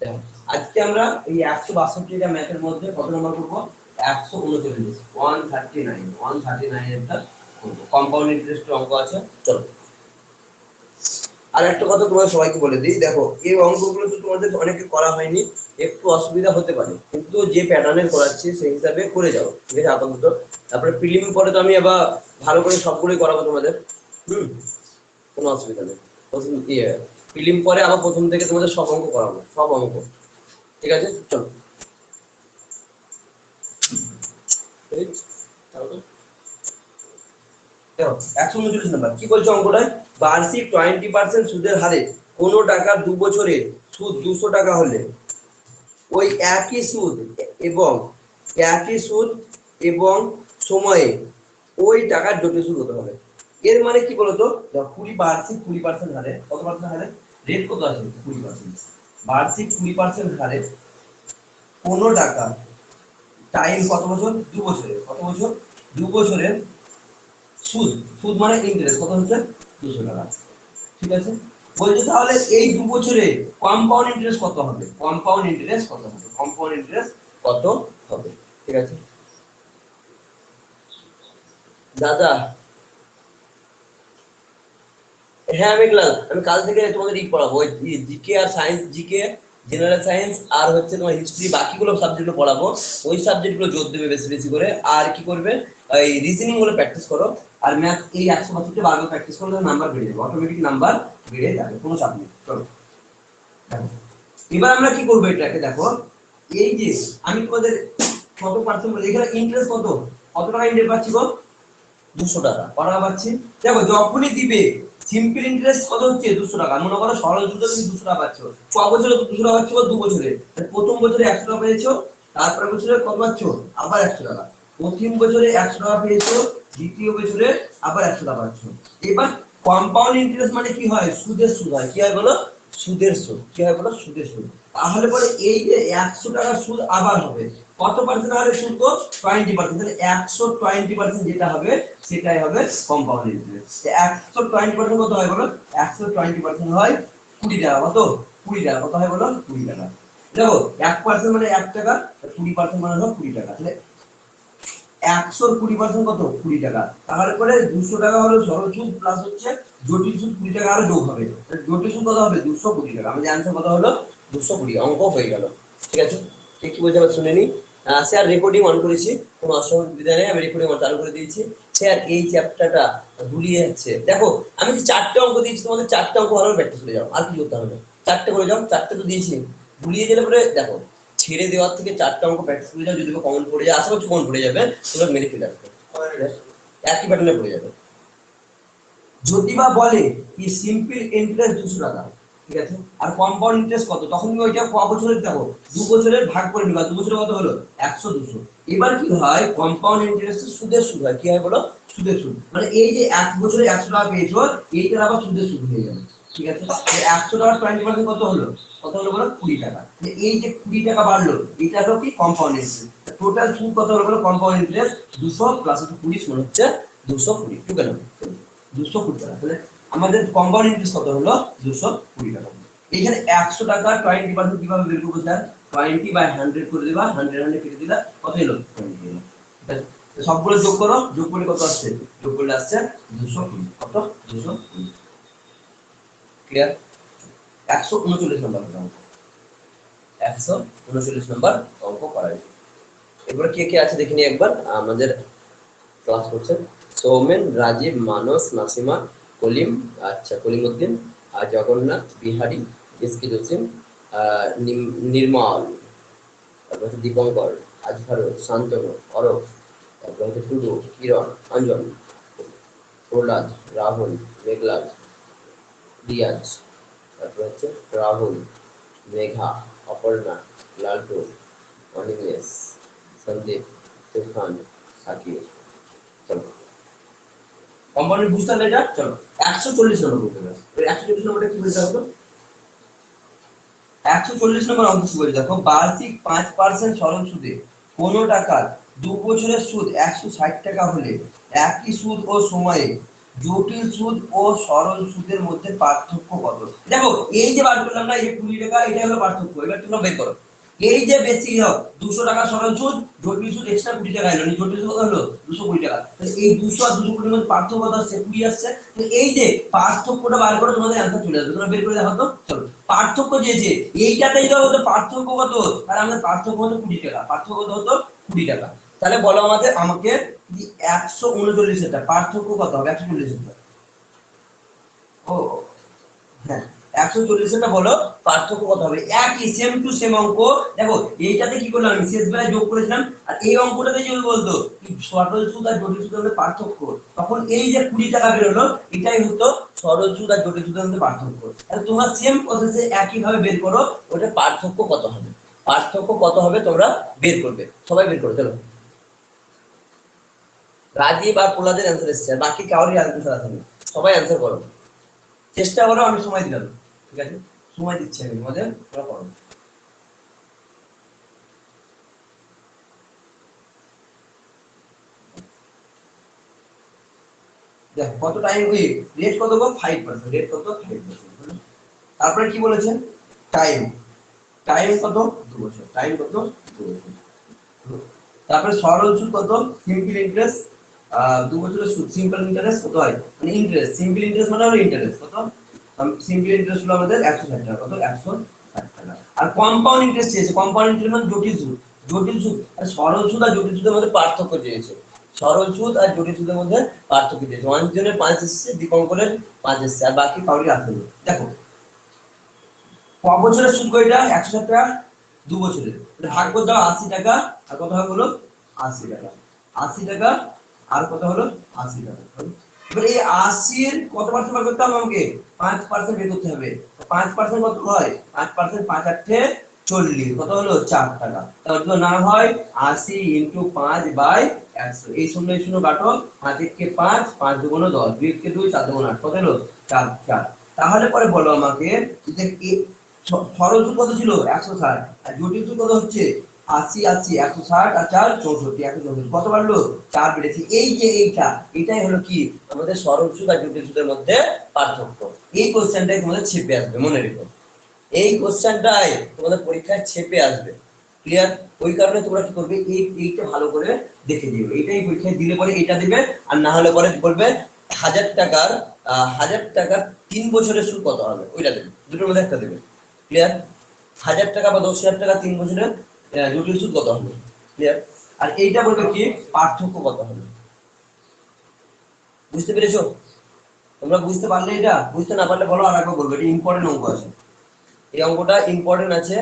দেখো আজকে আমরা এই 162 টা ম্যাথের মধ্যে কত নম্বর করব? 139 139 এরটা করব। কম্পাউন্ড ইন্টারেস্টের অঙ্ক আছে। চলো আর একটা কথা তোমাদের সবাইকে বলে দিই, দেখো এই অঙ্কগুলো তো তোমাদের অনেকে করা হয়নি, একটু অসুবিধা হতে পারে, কিন্তু যে প্যাটার্নের করাচ্ছি সেই হিসাবে করে যাও, ঠিক আছে আপাতত। তারপরে প্রিলিম পরে তো আমি আবার ভালো করে সবগুলোই করাবো তোমাদের। কোনো অসুবিধা নেই। প্রথম প্রিলিম পরে আবার প্রথম থেকে তোমাদের সব অঙ্ক করাবো, সব অঙ্ক, ঠিক আছে। চলো 139 নাম্বার কি বলছে অঙ্কটায়? বার্ষিক 20% সুদের হারে কোন টাকার 2 বছরে সুদ 200 টাকা হলে ওই একই সুদ এবং সময়ে ওই টাকার জটিল সুদ হতে হবে। এর মানে কি বলতো? 20% হারে, কত পার্সেন্ট হারে রেট কত আছে? 20%। বার্ষিক 20% হারে কোন টাকা টাইম কত বছর? 2 বছরে। কত বছর? 2 বছরের সুদ, সুদ মানে ইন্টারেস্ট কত হচ্ছে? 200 টাকা, ঠিক আছে। বলছে তাহলে এই 2 বছরে কম্পাউন্ড ইন্টারেস্ট কত হবে? কম্পাউন্ড ইন্টারেস্ট কত হবে? কম্পাউন্ড ইন্টারেস্ট কত হবে? ঠিক আছে দাদা। হ্যাঁ আমি ক্লাস, আমি কাল থেকে তোমাদের পড়াবো, ওই জিকে আর সায়েন্স, জিকে জেনারেল সায়েন্স আর হচ্ছে তোমার হিস্ট্রি, বাকিগুলো সাবজেক্টগুলো পড়াবো। ওই সাবজেক্টগুলো জোর দেবে বেশি বেশি করে। আর কি করবে, এই রিজনিং গুলো প্র্যাকটিস করো। আর ম্যাথ এই 162 বারবার প্র্যাকটিস করলে নাম্বার বেড়ে যাবে, অটোমেটিক নাম্বার বেড়ে যাবে, কোনো চাপ নেই। চলো এবার আমরা কি করবো এটাকে, দেখো এই যে আমি তোমাদের কত পার্সেন্ট বলে, এখানে ইন্টারেস্ট কত, কত টাকা ইন্টারেস্ট পাচ্ছি গো? 200 টাকা। কত টাকা পাচ্ছি? দেখো যখনই দিবে সিম্পল ইন্টারেস্ট কত হচ্ছে? 200 টাকা। মনে করো সরল সুদে তুমি 200 টাকা পাচ্ছ, ক বছরে 200 টাকা পাচ্ছ? 2 বছরে। প্রথম বছরে 100 টাকা পেয়েছো, তারপর বছরে কত পাচ্ছ? আবার 100 টাকা। প্রথম বছরে 100 টাকা পেয়েছো, দ্বিতীয় বছরে আবার 100 টাকা পাচ্ছ। এবার কম্পাউন্ড ইন্টারেস্ট মানে কি হয়? সুদের সুদ হয়। কি হয় বলো? সুদের সুদ। কি হয় বলো? সুদের সুদ। তাহলে পরে এই যে 100 টাকার সুদ আবার হবে কত পার্সেন্ট হারে সুদ? 20%। তাহলে 120% যেটা হবে সেটাই হবে কম্পাউন্ড ইন্টারেস্ট। 120% কত হয় বলো? 120% হয় 20 টাকা। কত? 20 টাকা। কত হয় বলো? 20 টাকা। দেখো 1% মানে 1 টাকা, 20% মানে হলো 20 টাকা। তাহলে 120% কত? 20 টাকা। তাহলে পরে 200 টাকা হলো সরল সুদ প্লাস হচ্ছে জটিল সুদ 20 টাকা আরো যোগ হবে। জটিল সুদ কত হবে? 220 টাকা। আমাদের অ্যানসার কত হলো? 220। অঙ্ক হয়ে গেল, ঠিক আছে। কি বলছে আবার শুনে নি। স্যার রেকর্ডিং অন করেছি, কোনো অসুবিধা নেই, আমি রেকর্ডিং চালু করে দিয়েছি। স্যার এই চ্যাপ্টারটা ভুলিয়ে যাচ্ছে। দেখো আমি যে 4টে অঙ্ক দিয়েছি, তোমাদের 4টে অঙ্ক ভালো প্র্যাকটিস করে যাও, আর কি করতে হবে? 4টে করে যাও, 4টে তো দিয়েছি, ভুলিয়ে গেলে পরে দেখো ছেড়ে দেওয়ার থেকে 4টে অঙ্ক প্র্যাকটিস করে যাও। যদি কমন পড়ে যায়, আশা করছি কমন পড়ে যাবে, তোমরা মেরে ফেলে আসবে, একই প্যাটার্নে পড়ে যাবে। যদি বা বলে কি সিম্পল ইন্টারেস্ট 200 টাকা, ঠিক আছে, আর কম্পাউন্ড ইন্টারেস্ট কত, তখন তুমি ওইটা ক বছরের দেখো 2 বছরের ভাগ করে নিবা। 2 বছরে কত হলো? 100 200। এবার কি হয়, কম্পাউন্ড ইন্টারেস্ট সুদের সুদ হয়। কি হয় বলো? সুদের সুদ। মানে এই যে 1 বছরে 100 টাকা পেয়েছো, এইটার আবার সুদের সুদ হয়ে যাবে, ঠিক আছে। 100 টাকা 20% কত হলো? কত হলো বলো? 20 টাকা। এই যে 20 টাকা বাড়লো, এটা হলো কি কম্পাউন্ড ইন্টারেস্ট। টোটাল সুদ কত হলো বলো? কম্পাউন্ড ইন্টারেস্ট 200 প্লাস 20 সমান হচ্ছে 220, ঠিক আছে, 220 টাকা। তাহলে আমাদের কম্পাউন্ড ইন্টারেস্ট কত হলো? 220 টাকা। এখানে 100 টাকা 20% কিভাবে বের করব স্যার? 20/100 করে দিবা, 100 কেটে দিলা, কত হলো? 20 হলো। সবগুলো যোগ করো, যোগ করলে কত আসছে? যোগ করলে আসছে 220। কত? 220। ক্লিয়ার? 139 নম্বর অঙ্ক, 139 নম্বর অঙ্ক করা হয়েছে। এবার কে কে আছে দেখিনি একবার আমাদের ক্লাস করছে। সৌমেন, রাজীব, মানস, নাসিমা, কলিম, আচ্ছা কলিমউদ্দিন, আর জগন্নাথ, বিহারী, এসকে জসিম, নির্মল, তারপর হচ্ছে দীপঙ্কর, আজহার, শান্তনু, অরব, তারপর হচ্ছে টুডু, কিরণ, অঞ্জন, প্রহ্লাদ, রাহুল, মেঘলাজ, রিয়াজ, তারপর হচ্ছে রাহুল, মেঘা, অপর্ণা, লালটু, অনিমেষ, সন্দীপ, তুফান, সাকিব। চলো কম্পাউন্ডের বুঝতে হবে এটা। চলো 140 নম্বর করতে হবে। 140 নম্বরটা কি বলতে হবে? 140 নম্বর অঙ্ক কি বলে দেখো, বার্ষিক 5% সরল সুদে কোন টাকার 2 বছরের সুদ 160 টাকা হলে একই সুদ ও সময়ে জটিল সুদ ও সরল সুদের মধ্যে পার্থক্য কত? দেখো এই যে বার করলাম না, এই যে 20 টাকা, এটা হলো পার্থক্য। এবার তোমরা বের করো। এই যে বেশি 200 টাকা সরল সুদ, জটিল সুদ এক্সট্রা 20 টাকা এলো, জটিল সুদ কত হলো 220 টাকা। তাহলে এই 200 আর 220 এর মধ্যে পার্থক্য কত আসছে? 20 আসছে। তো এই যে পার্থক্যটা বার করে তোমাদের অ্যানসার চলে আসবে। তোমরা বের করে দেখো তো। চলো, পার্থক্য যে এইটাতেই দাও হতো পার্থক্য কত, আর আমাদের পার্থক্য হতো 20 টাকা। পার্থক্য কত হতো? 20 টাকা। তাহলে বলো আমাকে 139 এটা পার্থক্য কত হবে? 140 এটা। ও হ্যাঁ, 140 এটা বলো পার্থক্য কত হবে? একই সেম টু সেম অঙ্ক। দেখো এইটাতে কি করলাম, আমি শেষ বেলায় যোগ করেছিলাম, আর এই অঙ্কটাতে যদি বলতো কি সরল সুদ আর জটিল সুদের মধ্যে পার্থক্য, তখন এই যে 20 টাকা বের হলো, এটাই হতো সরল সুদ আর জটিল সুদের মধ্যে পার্থক্য। তাহলে তোমরা সেম প্রসেসে একই ভাবে বের করো ওটা পার্থক্য কত হবে। পার্থক্য কত হবে তোমরা বের করবে। সবাই বের করো। চলো, রাজীব আর প্রহ্লাদের অ্যান্সার এসেছে, বাকি কারোরই অ্যান্সার আসেনি। সবাই অ্যান্সার করো, চেষ্টা করো। আমি সময় দিলাম, ঠিক আছে? সময় দিচ্ছি আমি তোমাদের, তোমরা করো। দেখ কত টাইম, ওই রেট কত গো? 5%। রেট কত? 5%। তারপরে কি বলেছেন? টাইম। টাইম কত? 2 বছর। টাইম কত? 2 বছর। তারপরে সরল সুদ কত? সিম্পল ইন্টারেস্ট 2 বছরের সুদ। সিম্পল ইন্টারেস্ট কত হয়? মানে ইন্টারেস্ট, সিম্পল ইন্টারেস্ট মানে হলো ইন্টারেস্ট কত? সিম্পল ইন্টারেস্ট হলো আমাদের 160 টাকা। কত? 160 টাকা। আর কম্পাউন্ড ইন্টারেস্ট চেয়েছে। কম্পাউন্ড ইন্টারেস্ট মানে জটিল সুদ। জটিল সুদ আর সরল সুদ আর জটিল সুদের মধ্যে পার্থক্য চেয়েছে। সরল সুদ আর জটিল সুদের মধ্যে পার্থক্য চেয়েছে। অঞ্জনের 5 এসেছে, দীপঙ্করের 5 এসেছে, আর বাকি কাউরি আসেনি। দেখো ক বছরের সুদ কয়টা? 160 টাকা। 2 বছরের ভাগ করে দাও 80 টাকা। আর কত হলো? 80 টাকা। 80 টাকা আর কত হলো? 80 টাকা। এবার এই 80 এর কত পার্সেন্ট বার করতে হবে আমাকে? 5% বের করতে হবে। 5% কত হয়? 5% 5 8 40। কত হলো? 4 টাকা। তাহলে যদি না হয় 80 * 5/100। এই শূন্য এই শূন্য কাটো। 5 কে 5, 5 দুগুণ 10, 2 কে 2, 4 দুগুণ 8। কত হলো? 4 4। তাহলে পরে বলো আমাকে যে সরল সুদ কত ছিল? 160। আর জটিল সুদ কত হচ্ছে? 80 80, 160 আর 4 64, 164। কত বাড়লো? 4 বেড়েছে। এই যে এটাই হলো কি আমাদের সরল সুদ আর জটিল সুদের মধ্যে পার্থক্য। এই কোশ্চেনটাই তোমাদের ছেপে আসবে, মনে রেখো। এই কোশ্চেনটাই তোমাদের পরীক্ষায় ছেপে আসবে। ক্লিয়ার? ওই কারণে তোমরা কি করবে, এইটা ভালো করে দেখে দিবে। এটাই পরীক্ষায় দিলে পরে এটা দিবে, আর না হলে পরে কি করবে, 1000 টাকার 1000 টাকার 3 বছরের সুদ কত হবে ওইটা দেবে। দুটোর মধ্যে একটা দেবে। ক্লিয়ার? 1000 টাকা বা 10,000 টাকা 3 বছরের জটিল সুদ কত হবে। ক্লিয়ার? আর এইটা বলবে কি পার্থক্য কত হবে। বুঝতে পেরেছো? তোমরা বুঝতে পারলে? এটা বুঝতে না পারলে বলো, আর একবার বলবো। এটা ইম্পর্টেন্ট অঙ্ক আছে, এই অঙ্কটা ইম্পর্টেন্ট আছে।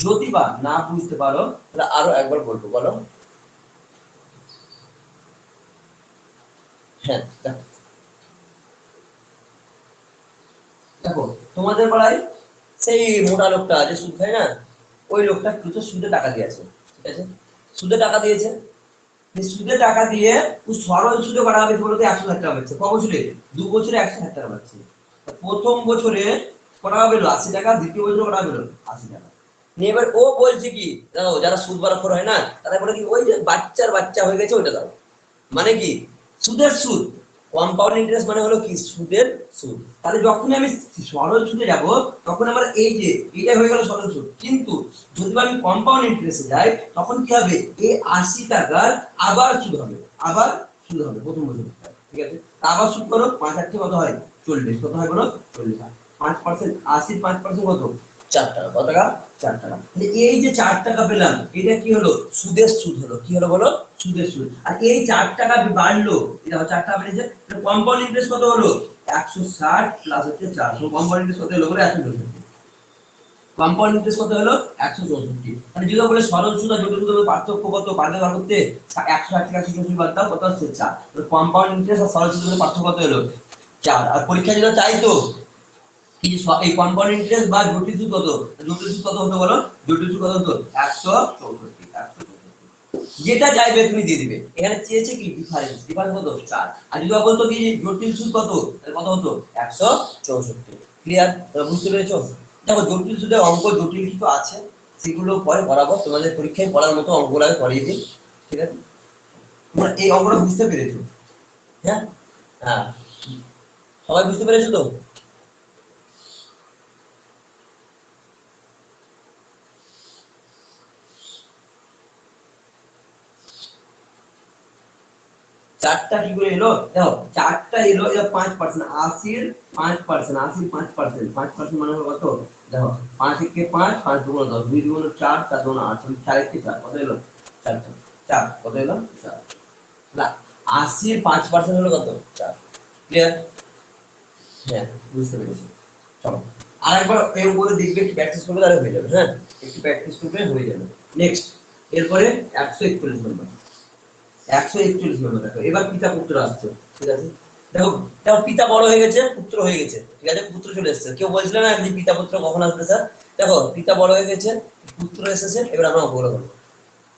যদি বা না বুঝতে পারো তাহলে আরো একবার বলবো। বলো। হ্যাঁ দেখো, দেখো তোমাদের পাড়ায় সেই মোটা লোকটা যে সুদ খায় না, ওই লোকটা কিছু সুদে টাকা দিয়েছে। ঠিক আছে? সুদে টাকা দিয়েছে। সুদে টাকা দিয়ে ও সরল সুদে করা হবে বলতে 160 টাকা পাচ্ছে। ক বছরে? 2 বছরে 160 টাকা পাচ্ছে। প্রথম বছরে করা হবে 80 টাকা, দ্বিতীয় বছরে করা হবে 80 টাকা। নিয়ে এবার ও বলছে কি, দেখো যারা সুদ বাড়াখোর হয় না, তারা বলে কি ওই যে বাচ্চার বাচ্চা হয়ে গেছে ওইটা দাও। মানে কি? সুদের সুদ। কম্পাউন্ড ইন্টারেস্ট মানে হলো কি সুদের সুদ। তাহলে যখন আমি সরল সুদে যাব, তখন আমার এই যে এটা হয়ে গেল সরল সুদ। কিন্তু যদি আমি কম্পাউন্ড ইন্টারেস্টে যাই, তখন কি হবে? এই 80 টাকার আবার সুদ হবে। আবার সুদ হবে প্রথম বছর। ঠিক আছে? আবার সুদ করো, 5 8 কত হয়? 40। কত হয় বলো? 40। 5%, 80 5% কত? 4 টাকা। কত টাকা? 4 টাকা। এই যে 4 টাকা পেলাম, এটা কি হলো? সুদের সুদ হলো। কি হলো বলো? সুদের সুদ। আর এই 4 টাকা বাড়লো, এটা 4 টাকা বেড়েছে। কম্পাউন্ড ইন্টারেস্ট কত হলো? 160 প্লাস হচ্ছে 4। তো কম্পাউন্ড ইন্টারেস্ট কত হলো বলে? 164। কম্পাউন্ড ইন্টারেস্ট কত হলো? 164। মানে যদি বলে সরল সুদ আর জটিল সুদের পার্থক্য কত, বাড়বে বার করতে 160 টাকা 64 বাদ দাও, কত হচ্ছে? 4। তো কম্পাউন্ড ইন্টারেস্ট আর সরল সুদের পার্থক্য কত হলো? 4। আর পরীক্ষা যেটা চাইতো এই এই কম্পাউন্ড ইন্টারেস্ট বা জটিল সুদ কত? জটিল সুদ কত হতো বলো? জটিল সুদ কত হতো? 164। যেটা চাইবে তুমি দিয়ে দিবে। এখানে চেয়েছে কি ডিফারেন্স। ডিফারেন্স কত? 4। আর যদি বলতো কি জটিল সুদ কত, তাহলে কত হতো? 164। ক্লিয়ার? তোমরা বুঝতে পেরেছো? দেখো জটিল সুদের অঙ্ক জটিল কিছু আছে, সেগুলো পরে বরাবর তোমাদের পরীক্ষায় পড়ার মতো অঙ্কগুলো আমি করিয়ে দিই। ঠিক আছে? তোমরা এই অঙ্কটা বুঝতে পেরেছো? হ্যাঁ হ্যাঁ, সবাই বুঝতে পেরেছো তো? চারটা কি করে এলো দেখো, চারটা এলো, এটা 5%, 80-র 5%, 80-র 5%, 5% মানে হলো কত দেখো, 5 একে 5, 5 দুগুণ 10, 2 দুগুণ 4, 4 দুগুণ 8, 4 একে 4, কত এলো 4, 4 কত এলো 4 না, 80-র 5% হলো কত 4। ক্লিয়ার? হ্যাঁ বুঝতে পেরেছি। চলো আরেকবার এর উপরে দেখবে, একটু প্র্যাকটিস করবে তাহলে হয়ে যাবে। হ্যাঁ একটু প্র্যাকটিস করবে হয়ে যাবে। নেক্সট এরপরে 141 নম্বর, 141 নম্বর দেখো, এবার পিতা পুত্র আসছে। ঠিক আছে, দেখো দেখো পিতা বড় হয়ে গেছে, পুত্র হয়ে গেছে। ঠিক আছে, পুত্র চলে এসেছে। কেউ বলছিল না যে পিতা পুত্র কখন আসবে স্যার? দেখো পিতা বড় হয়ে গেছে, পুত্র এসেছে, এবার আমরা অঙ্কগুলো করবো।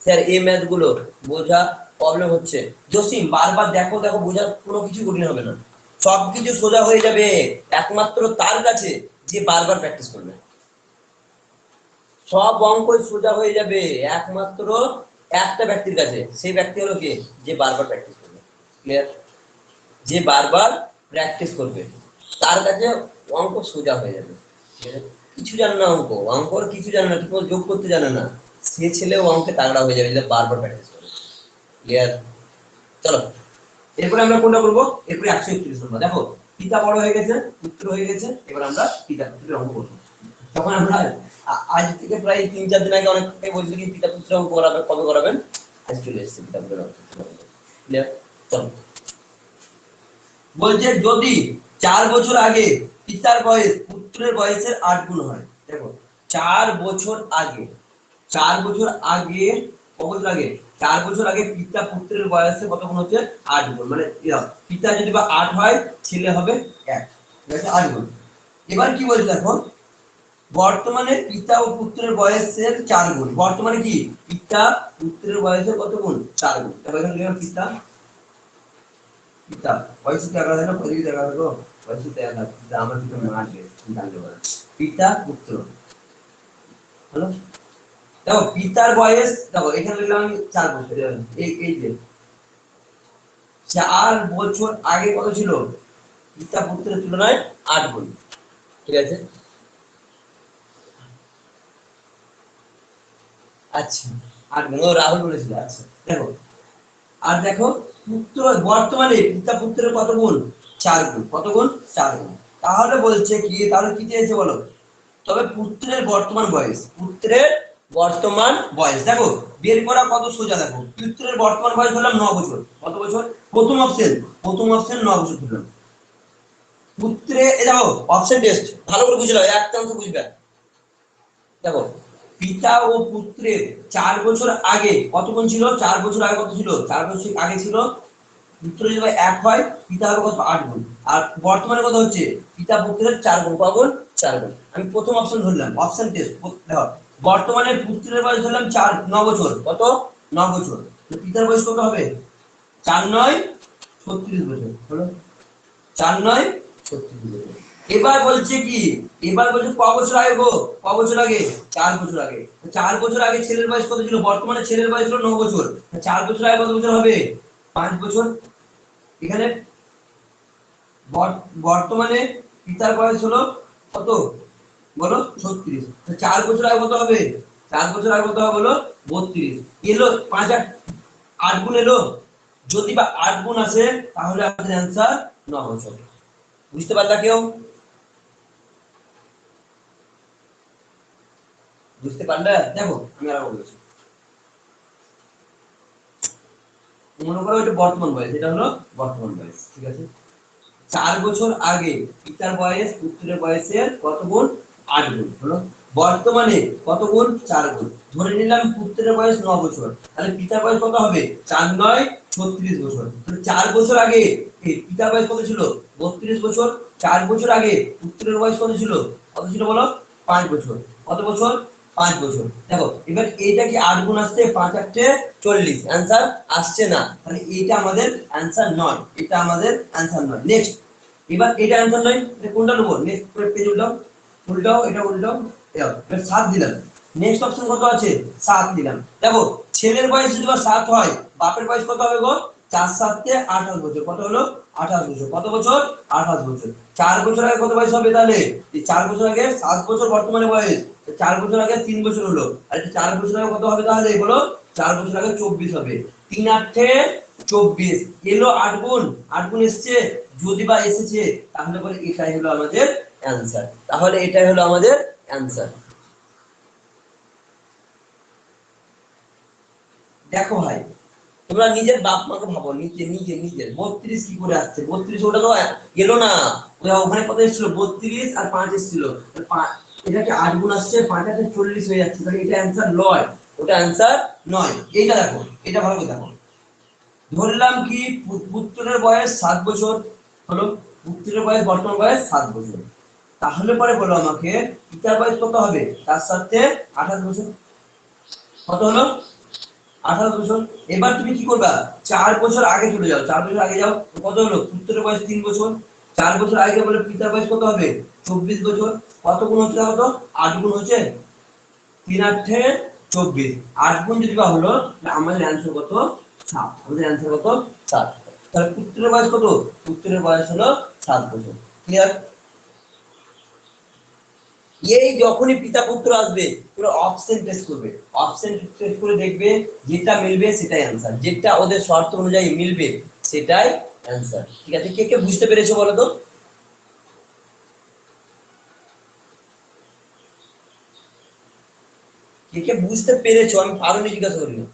স্যার এই ম্যাথ গুলো বোঝা প্রবলেম হচ্ছে। জসিম বারবার দেখো দেখো, বোঝার কোনো কিছু কঠিন হবে না, সবকিছু সোজা হয়ে যাবে একমাত্র তার কাছে যে বারবার প্র্যাকটিস করবে। সব অঙ্কই সোজা হয়ে যাবে একমাত্র একটা ব্যক্তির কাছে, সেই ব্যক্তি হলো কে? যে বারবার প্র্যাকটিস করবে। ক্লিয়ার? যে বারবার প্র্যাকটিস করবে তার কাছে অঙ্ক সোজা হয়ে যাবে। ঠিক আছে, কিছু জানে না অঙ্ক, অঙ্কর কিছু জানে না, ঠিক মতো যোগ করতে জানে না, সে ছেলেও অঙ্কে তাগড়া হয়ে যাবে যে বারবার প্র্যাকটিস করে। ক্লিয়ার? চলো এরপরে আমরা কোনটা করবো? এরপরে 131 নম্বর দেখো, পিতা বড় হয়ে গেছে, পুত্র হয়ে গেছে, এবার আমরা পিতা পুত্রের অঙ্ক করবো। তখন আমরা আজ থেকে প্রায় 3-4 দিন আগে অনেকটাই বলছি কি পিতা পুত্রের অঙ্ক করাবেন, কবে করাবেন? আজ চলে এসেছে পিতা পুত্রের অঙ্ক। ক্লিয়ার? চলো বলছে যদি 4 বছর আগে পিতার বয়স পুত্রের বয়সের 8 গুণ হয়। দেখো 4 বছর আগে, 4 বছর আগে, কত বছর আগে? 4 বছর আগে পিতা পুত্রের বয়সে কত গুণ হচ্ছে? 8 গুণ। মানে পিতা যদি বা 8 হয়, ছেলে হবে 1। ঠিক আছে, 8 গুণ। এবার কি বলছে দেখো, বর্তমানে পিতা ও পুত্রের বয়সের 4 গুণ। বর্তমানে কি পিতা পুত্রের বয়সের কত গুণ? 4 গুণ। তাহলে এখানে লিখলাম পিতা, পিতা বয়স দেখা যায় না, পরিধি দেখা গেল বয়স দেখা যায়, পিতা আমার পিতা মারবে জানতে পারে, পিতা পুত্র হলো। দেখো পিতার বয়স দেখো, এখানে লিখলাম আমি 4 বছর। এই যে 4 বছর আগে কত ছিল? পিতা পুত্রের তুলনায় 8 গুণ। ঠিক আছে, আচ্ছা 8 গুণ, ও রাহুল বলেছিল। আচ্ছা দেখো, আর দেখো পুত্র বর্তমানে পিতা পুত্রের কত গুণ? 4 গুণ। কত গুণ? 4 গুণ। তাহলে বলছে কি, তাহলে কি চেয়েছে বলো? তবে পুত্রের বর্তমান বয়স, পুত্রের বর্তমান বয়স দেখো বের করা কত সোজা। দেখো পুত্রের বর্তমান বয়স হলাম 9 বছর। কত বছর? প্রথম অপশন, প্রথম অপশন 9 বছর দিলাম। পুত্রে এই দেখো অপশন টেস্ট ভালো করে বুঝে নাও, একটা অংশ বুঝবে। দেখো পিতা ও পুত্রের 4 বছর আগে কত গুণ ছিল? 4 বছর আগে কত ছিল? 4 বছর আগে ছিল, পুত্র যদি 1 হয়, পিতা হবে কত? 8 গুণ। আর বর্তমানে কত হচ্ছে? পিতা পুত্রের 4 গুণ। কত গুণ? 4 গুণ। আমি প্রথম অপশন ধরলাম, অপশন টেস্ট। দেখো বর্তমানে পুত্রের বয়স ধরলাম 9 বছর। কত? 9 বছর। তো পিতার বয়স কত হবে? 4-9 36 বছর হলো। 4-9 36 বছর। এবার বলছে কি, এবার বলছে ক বছর আগে গো? ক বছর আগে? 4 বছর আগে। 4 বছর আগে ছেলের বয়স কত ছিল? বর্তমানে ছেলের বয়স হলো 9 বছর। 4 বছর আগে কত বছর হবে? 5 বছর। এখানে বর্তমানে পিতার বয়স হলো কত বলো? 36। 4 বছর আগে কত হবে? 4 বছর আগে কত হবে বলো? 32। এলো 5 আর 8 গুণ এলো। যদি বা 8 গুণ আসে তাহলে আমাদের অ্যান্সার 9 বছর। বুঝতে পারলা কেউ? বুঝতে পারলে? দেখো আমি আর বলছি, মনে করো এটা বর্তমান বয়স, এটা হলো বর্তমান বয়স। ঠিক আছে, 4 বছর আগে পিতার বয়স পুত্রের বয়সের কত গুণ? 8 গুণ হলো। বর্তমানে কত গুণ? 4 গুণ। ধরে নিলাম পুত্রের বয়স 9 বছর, তাহলে পিতার বয়স কত হবে? 4-9 36 বছর। তাহলে 4 বছর আগে এই পিতার বয়স কত ছিল? 32 বছর। 4 বছর আগে পুত্রের বয়স কত ছিল? কত ছিল বলো? 5 বছর। কত বছর? 5 বছর। দেখো এবার এইটা কি 8 গুণ আসছে? 5-8 40, অ্যানসার আসছে না, তাহলে এইটা আমাদের অ্যানসার নয়, এটা আমাদের অ্যানসার নয়। নেক্সট, এবার এটা অ্যানসার নয়, এটা কোনটা নেব? নেক্সট পেজ উল্টাও, উল্টাও, এটা উল্টাও। এবার 7 দিলাম। নেক্সট অপশন কত আছে? 7 দিলাম। দেখো ছেলের বয়স যদি 7 হয়, বাপের বয়স কত হবে গো? 4 7 28 বছর, কত হলো 28 বছর, কত বছর 28 বছর। 4 বছর আগে কত বয়স হবে তাহলে, এই 4 বছর আগে 7 বছর বর্তমানে বয়স, 4 বছর আগে 3 বছর হলো, আর 4 বছর আগে কত হবে তাহলে বলো, 4 বছর আগে 24 হবে। 3 8 24 এলো 8 গুণ, 8 গুণ এসেছে, যদি বা এসেছে তাহলে বলে এটাই হলো আমাদের অ্যানসার, তাহলে এটাই হলো আমাদের অ্যানসার। দেখো ভাই, তোমরা নিজের বাপ মাকে ভাবো, নিজে নিজে নিজের 32 কি করে আসছে, 32 ওটা তো গেল না, ওখানে কত এসেছিল 32 আর 5 এসেছিল, এটাকে 8 গুণ আসছে, 5 আর 40 হয়ে যাচ্ছে, তাহলে এটা অ্যানসার নয়, ওটা অ্যানসার নয়। এইটা দেখো, এটা ভালো করে দেখো, ধরলাম কি পুত্রের বয়স 7 বছর হলো, পুত্রের বয়স বর্তমান বয়স 7 বছর, তাহলে পরে বলো আমাকে পিতার বয়স কত হবে, তার সাথে 28 বছর, কত হলো 28 বছর। এবার তুমি কি করবা, 4 বছর আগে চলে যাও, 4 বছর আগে যাও, কত হলো পুত্রের বয়স 3 বছর, 4 বছর আগে বলে পিতার বয়স কত হবে 24 বছর, কত গুণ হচ্ছে কত 8 গুণ হচ্ছে, 3 8 24, 8 গুণ যদি বা হলো আমাদের অ্যানসার কত 7, আমাদের অ্যানসার কত 7। তাহলে পুত্রের বয়স কত, পুত্রের বয়স হলো 7 বছর, ক্লিয়ার। এই যখনই পিতা পুত্র আসবে পুরো অপশন টেস্ট করবে, অপশন টেস্ট করে দেখবে যেটা মিলবে সেটাই অ্যানসার, যেটা ওদের শর্ত অনুযায়ী মিলবে সেটাই অ্যানসার, ঠিক আছে। কে কে বুঝতে পেরেছো বলো তো, কে কে বুঝতে পেরেছো, আমি পারোনি জিজ্ঞাসা করি না,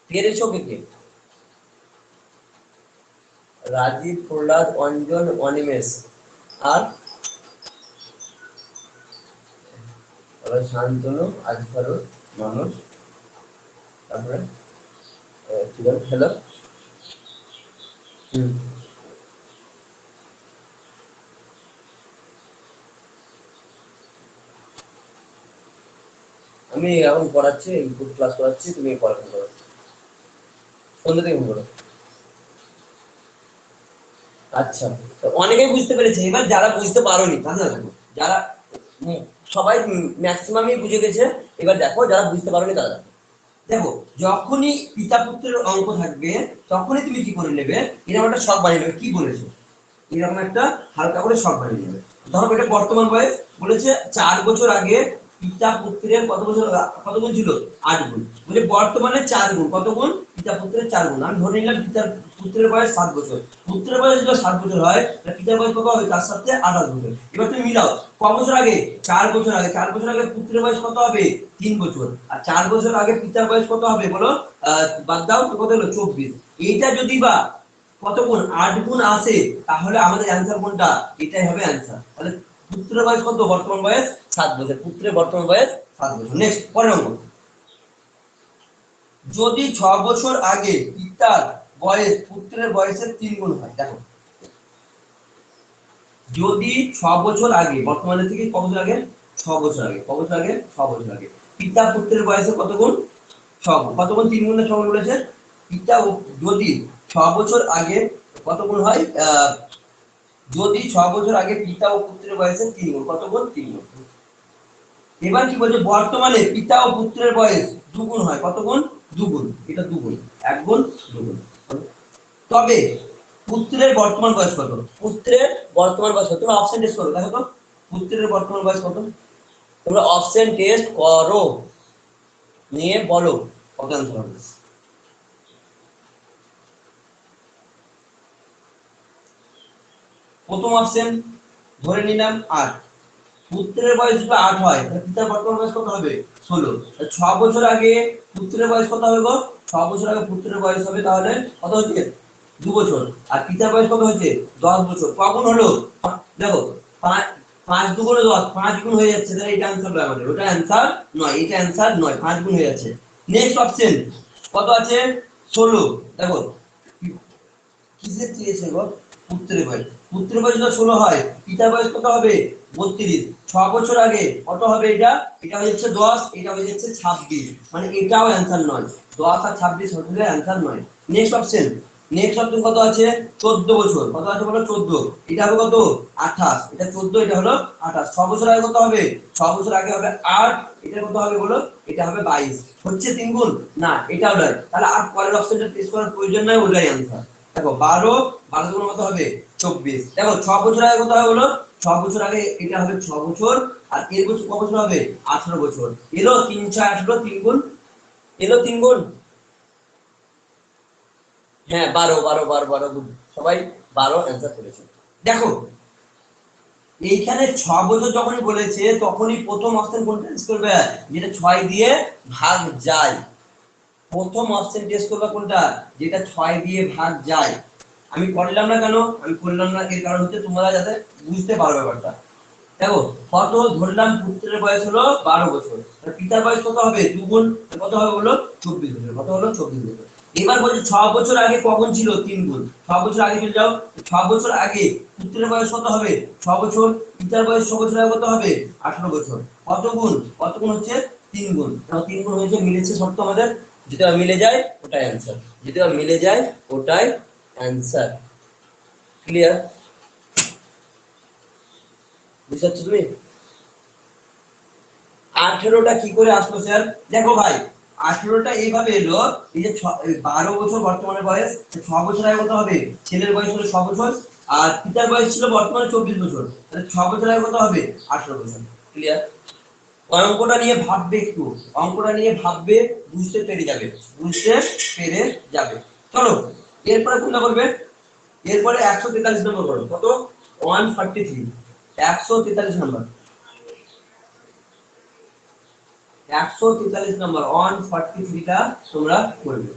পেরেছো কে কে, রাজীব, প্রহ্লাদ, অঞ্জন, অনিমেষ, আর শান্তনু, আজফারুল, মানুষ, তারপরে ঠিক আছে, হ্যালো। আমি এখন পড়াচ্ছি, ইনপুট ক্লাস করাচ্ছি, তুমি পড়াশোনা করো, সন্ধ্যা থেকে ফোন করো। আচ্ছা, তো অনেকেই বুঝতে পেরেছে, এবার যারা বুঝতে পারোনি তাহলে দেখো, যারা সবাই ম্যাক্সিমামই বুঝে গেছে, এবার দেখো যারা বুঝতে পারোনি তারা দেখো, দেখো যখনই পিতা পুত্রের অঙ্ক থাকবে তখনই তুমি কি করে নেবে, এরকম একটা শখ বানিয়ে নেবে, কি বলেছো এরকম একটা হালকা করে শখ বানিয়ে নেবে। ধরো এটা বর্তমান বয়স বলেছে 4 বছর আগে পিতা পুত্রের কত বছর, কত গুণ ছিল 8 গুণ, মানে বর্তমানে 4 গুণ, কত গুণ পিতা পুত্রের 4 গুণ, আমি ধরে নিলাম পিতার পুত্রের বয়স 7 বছর, পুত্রের বয়স যদি 7 বছর হয় তাহলে পিতার বয়স কত হবে তার সাথে 28 বছর। এবার তুমি মিলাও ক বছর আগে, 4 বছর আগে, 4 বছর আগে পুত্রের বয়স কত হবে 3 বছর, আর 4 বছর আগে পিতার বয়স কত হবে বলো, বাদ দাও কত হলো 24, এইটা যদি বা কত গুণ 8 গুণ আসে তাহলে আমাদের অ্যানসার কোনটা, এটাই হবে অ্যানসার। তাহলে পুত্রের বয়স কত বর্তমান বয়স 7 বছর, পুত্রের বর্তমান বয়স 7 বছর। নেক্সট পরের অঙ্ক, যদি 6 বছর আগে পিতার বয়স পুত্রের বয়সের 3 গুণ হয়, দেখো যদি 6 বছর আগে, বর্তমানে থেকে কত বছর আগে 6 বছর আগে, কত বছর আগে 6 বছর আগে পিতা পুত্রের বয়সের কত গুণ 6 গুণ, কত গুণ 3 গুণে 6 গুণ বলেছে, পিতা যদি 6 বছর আগে কত গুণ হয়, যদি 6 বছর আগে পিতা ও পুত্রের বয়সের 3 গুণ, কত গুণ 3 গুণ। এবার কি বলছে বর্তমানে পিতা ও পুত্রের বয়স 2 গুণ হয়, কত গুণ 2 গুণ, এটা 2 গুণ, 1 গুণ 2 গুণ। তবে পুত্রের বর্তমান বয়স কত, পুত্রের বর্তমান বয়স কত, তোমরা অপশন টেস্ট করো, দেখো তো পুত্রের বর্তমান বয়স কত, তোমরা অপশন টেস্ট করো, নিয়ে বলো কত অ্যানসার হবে। প্রথম অপশন ধরে নিলাম 8, পুত্রের বয়স যদি 8 হয় তাহলে পিতার বর্তমান বয়স কত হবে 16, 6 বছর আগে পুত্রের বয়স কত হবে গো, 6 বছর আগে পুত্রের বয়স হবে তাহলে কত হচ্ছে 2 বছর, আর পিতার বয়স কত হচ্ছে 10 বছর, কখন হলো দেখো 5 5 2 গুণ 10, 5 গুণ হয়ে যাচ্ছে, তাহলে এটা অ্যানসার হবে আমাদের, ওটা অ্যানসার নয়, এটা অ্যানসার নয়, 5 গুণ হয়ে যাচ্ছে। নেক্সট অপশন কত আছে 16, দেখো কিসের চেয়েছে গো, পুত্রের বয়স, পুত্রের বয়স যদি 16 হয় পিতার বয়স কত হবে 32, 6 বছর আগে কত হবে এটা, এটা হয়ে যাচ্ছে 10, এটা হয়ে যাচ্ছে 26, মানে এটাও অ্যানসার নয়, 10 আর 26 হলে অ্যানসার নয়। নেক্সট অপশন নেক্সট অপশন কত আছে 14 বছর, কত আছে বলো 14, এটা হবে কত 28, এটা 14, এটা হলো 28, 6 বছর আগে কত হবে 6 বছর আগে হবে 8, এটা কত হবে বলো এটা হবে 22, হচ্ছে 3 গুণ না এটাও নয়, তাহলে আর পরের অপশনটা টেস্ট করার প্রয়োজন নাই, ওটাই आंसर। দেখো 12 12 গুণ কত হবে 24, দেখো 6 বছর আগে কত হবে বলো 6 বছর আগে এটা হবে 6 বছর, আর এর বছর কত বছর হবে 18 বছর, এলো 3 6 আসলো 3 গুণ, এলো 3 গুণ, হ্যাঁ 12 12 12 12 গুণ, সবাই 12 आंसर করেছে। দেখো এইখানে 6 বছর যখনই বলেছে তখনই প্রথম অপশন কোনটা টেস্ট করবে, যেটা 6 দিয়ে ভাগ যায়, প্রথম অপশন টেস্ট করবে কোনটা যেটা 6 দিয়ে ভাগ যায়। আমি করলাম না কেন, আমি করলাম না এর কারণ হচ্ছে তোমরা যাতে বুঝতে পারো ব্যাপারটা। দেখো কত ধরলাম পুত্রের বয়স হলো 12 বছর, আর পিতার বয়স কত হবে দুগুণ, কত হবে বলো 24 বছর, কত হলো 24 বছর। এবার বলছি 6 বছর আগে কখন ছিল 3 গুণ, 6 বছর আগে চলে যাও, 6 বছর আগে পুত্রের বয়স কত হবে 6 বছর, পিতার বয়স 6 বছর আগে কত হবে 18 বছর, কত গুণ, কত গুণ হচ্ছে 3 গুণ, তাও 3 গুণ হয়েছে, মিলেছে শর্ত আমাদের, যেটা মিলে যায় ওটাই आंसर, যেটা মিলে যায় ওটাই आंसर। ক্লিয়ার, বুঝতে পারছো তুমি? 18টা কি করে আসলো স্যার, দেখো ভাই 18টা এইভাবে এলো, এই যে 12 বছর বর্তমানে বয়স, 6 বছর আগে কত হবে ছেলের বয়স হলো 6 বছর, আর পিতার বয়স ছিল বর্তমানে 24 বছর, তাহলে 6 বছর আগে কত হবে 18 বছর। ক্লিয়ার, অঙ্কটা নিয়ে ভাববে একটু, অঙ্কটা নিয়ে ভাববে, বুঝতে পেরে যাবে, বুঝতে পেরে যাবে। চলো এরপরে কোনটা করবে, এরপরে 143 নম্বর করো, কত 143, 143 নম্বর, 143 নম্বর 143 টা তোমরা করবে।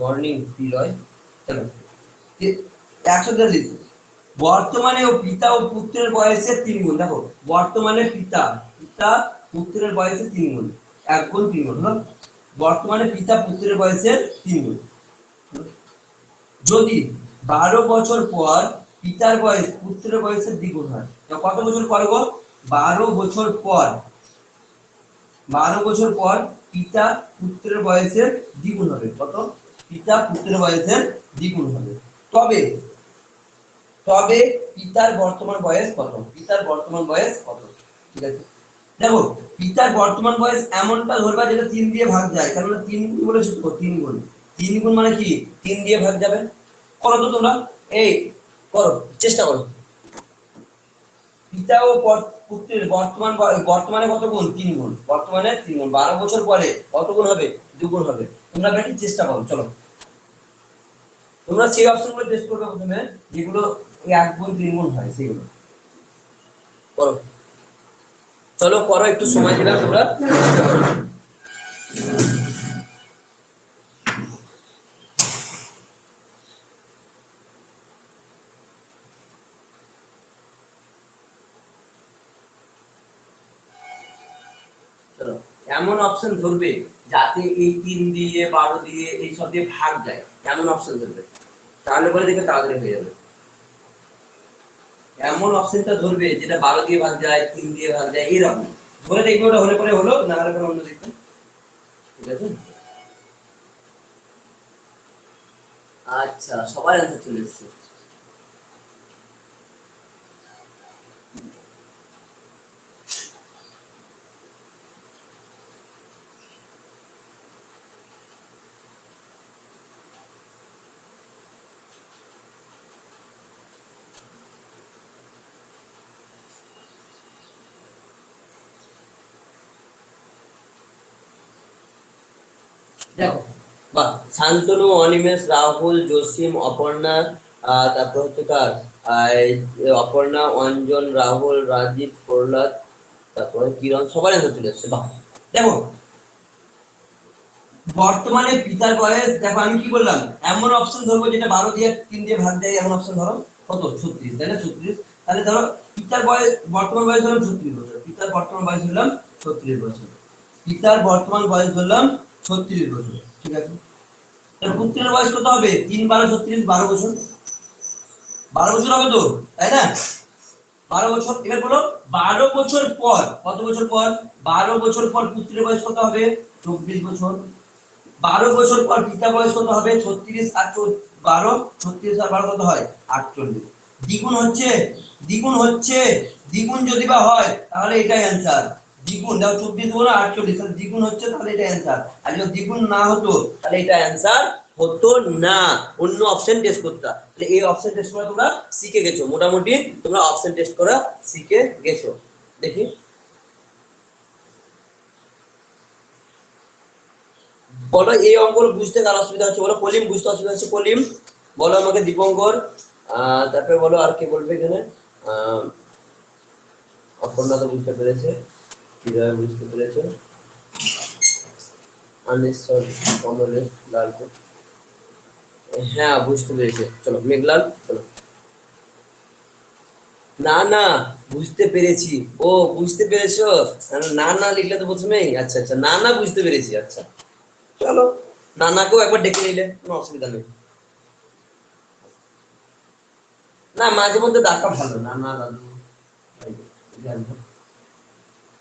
মর্নিং বিলয়, চলো 143, বর্তমানে ও পিতা ও পুত্রের বয়সে 3 গুণ, দেখো বর্তমানে পিতা পিতা পুত্রের বয়সে 3 গুণ, 1 গুণ 3 গুণ হলো, বর্তমানে পিতা পুত্রের বয়সে 3 গুণ, যদি 12 বছর পর পিতার বয়স পুত্রের বয়সের দ্বিগুণ হয়, তো কত বছর পর গো 12 বছর পর, 12 বছর পর পিতা পুত্রের বয়সের দ্বিগুণ হবে, কত পিতা পুত্রের বয়সের দ্বিগুণ হবে, তবে তবে পিতার বর্তমান বয়স কত, পিতার বর্তমান বয়স কত, ঠিক আছে। দেখো পিতার বর্তমান বয়স এমনটা ধরবা যেটা 3 দিয়ে ভাগ যায়, কারণ 3 গুণ বলেছে তো 3 গুণ, 3 গুণ মানে কি 3 দিয়ে ভাগ যাবে, করো তো তোমরা, এই করো চেষ্টা করো, পিতা ও পুত্রের বর্তমান বর্তমানে কত গুণ 3 গুণ, বর্তমানে 3 গুণ, 12 বছর পরে কত গুণ হবে 2 গুণ হবে, তোমরা বেশি চেষ্টা করো। চলো তোমরা সেই অপশনগুলো টেস্ট করবে প্রথমে, যেগুলো 1 গুণ 3 গুণ হয় সেগুলো করো। চলো করো, একটু সময় দিলাম তোমরা চেষ্টা করো। চলো এমন অপশন ধরবে যাতে এই 3 দিয়ে 12 দিয়ে এই সব দিয়ে ভাগ যায়, এমন অপশন ধরবে, তাহলে পরে দেখে তাড়াতাড়ি হয়ে যাবে। এমন অপশনটা ধরবে যেটা 12 দিয়ে ভাগ যায় 3 দিয়ে ভাগ যায়, এরকম ধরে দেখবে, ওটা হলে পরে হলো, না হলে পরে অন্য দেখবে, ঠিক আছে। আচ্ছা সবাই आंसर চলে এসেছে, দেখো বাহ, শান্তনু, অনিমেষ, রাহুল, জসিম, অপর্ণা, তারপর হচ্ছে কার অপর্ণা, অঞ্জন, রাহুল, রাজীব, প্রহ্লাদ, তারপরে কিরণ, সবাই आंसर চলে এসেছে। বাহ দেখো বর্তমানে পিতার বয়স, দেখো আমি কি বললাম এমন অপশন ধরবো যেটা 12 দিয়ে 3 দিয়ে ভাগ দেয়, এমন অপশন ধরো, কত 36, তাই না 36, তাহলে ধরো পিতার বয়স বর্তমান বয়স হলো 36 বছর, পিতার বর্তমান বয়স হলাম 36 বছর, পিতার বর্তমান বয়স ধরলাম 36 বছর, ঠিক আছে। তাহলে পুত্রের বয়স কত হবে? 3 12 36, 12 বছর। 12 বছর হবে তো, তাই না? 12 বছর। এবার বলো 12 বছর পর, কত বছর পর? 12 বছর পর পুত্রের বয়স কত হবে? 24 বছর। 12 বছর পর পিতা বয়স কত হবে? 36 আর 12, 36 আর 12 কত হয়? 48। দ্বিগুণ হচ্ছে, দ্বিগুণ হচ্ছে। দ্বিগুণ যদি বা হয় তাহলে এটাই অ্যানসার। দ্বিগুণ দাও, 24 গুণ 48, তাহলে দ্বিগুণ হচ্ছে, তাহলে এটা অ্যানসার। আর যদি দ্বিগুণ না হতো তাহলে এটা অ্যানসার হতো না, অন্য অপশন টেস্ট করতে। তাহলে এই অপশন টেস্ট করা তোমরা শিখে গেছো, মোটামুটি তোমরা অপশন টেস্ট করা শিখে গেছো। দেখি বলো, এই অঙ্কগুলো বুঝতে কার অসুবিধা হচ্ছে বলো? কলিম বুঝতে অসুবিধা হচ্ছে? কলিম বলো আমাকে। দীপঙ্কর, তারপরে বলো আর কে বলবে এখানে? অপর্ণা তো বুঝতে পেরেছে, বিজয় বুঝতে পেরেছে, আনিশ্বর, কমলেশ, লালটু, হ্যাঁ বুঝতে পেরেছে। চলো মেঘলাল, চলো। না না, বুঝতে পেরেছি। ও বুঝতে পেরেছো? না না লিখলে তো প্রথমেই। আচ্ছা আচ্ছা, না না বুঝতে পেরেছি। আচ্ছা চলো, নানাকেও একবার ডেকে নিলে কোনো অসুবিধা নেই। না মাঝে মধ্যে ডাকা ভালো, না না দাদু।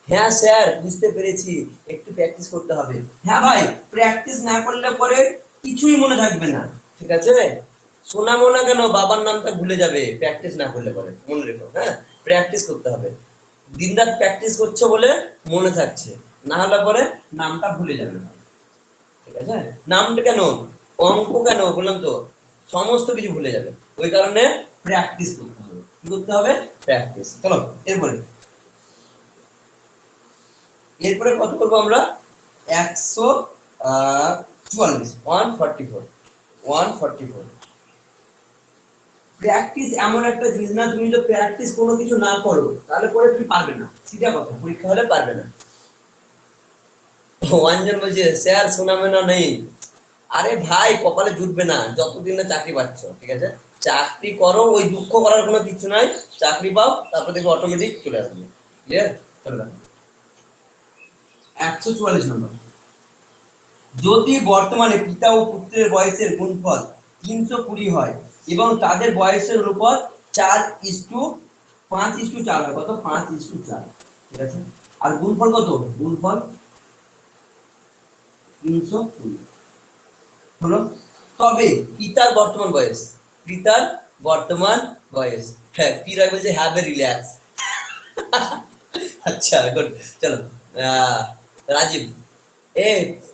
হ্যাঁ স্যার বুঝতে পেরেছি, একটু প্র্যাকটিস করতে হবে। হ্যাঁ ভাই, প্র্যাকটিস না করলে পরে কিছুই মনে থাকবে না, ঠিক আছে? শোনা মনে কেন, বাবার নামটা ভুলে যাবে প্র্যাকটিস না করলে পরে, মনে রেখো। হ্যাঁ, প্র্যাকটিস করতে হবে। দিনরাত প্র্যাকটিস করছো বলে মনে থাকছে, না হলে পরে নামটা ভুলে যাবে, ঠিক আছে? নামটা কেন, অঙ্ক কেন বললাম তো, সমস্ত কিছু ভুলে যাবে। ওই কারণে প্র্যাকটিস করতে হবে। কি করতে হবে? প্র্যাকটিস। চলো এরপরে, এরপরে কত করবো আমরা? 144, 144। প্র্যাকটিস এমন একটা জিনিস না, তুমি যদি প্র্যাকটিস কোনো কিছু না করো তাহলে পরে তুমি পারবে না, সিধা কথা, পরীক্ষা হলে পারবে না। অঞ্জন বলছে স্যার শোনাবে নেই। আরে ভাই, কপালে জুটবে না যতদিন না চাকরি পাচ্ছ, ঠিক আছে? চাকরি করো, ওই দুঃখ করার কোনো কিছু নাই। চাকরি পাও, তারপর দেখো অটোমেটিক চলে আসবে। ক্লিয়ার? চলে আসবে 144 নম্বর। যদি বর্তমানে পিতা ও পুত্রের বয়সের গুণফল 320 হয় এবং তাদের বয়সের অনুপাত 4:5:4 হয়, কত? 5:4, ঠিক আছে? আর গুণফল কত? গুণফল 320 হলো। তবে পিতার বর্তমান বয়স, পিতার বর্তমান বয়স, হ্যাঁ পিতা বলছে হ্যাভ এ রিল্যাক্স। আচ্ছা গুড। চলো রাজীব, এ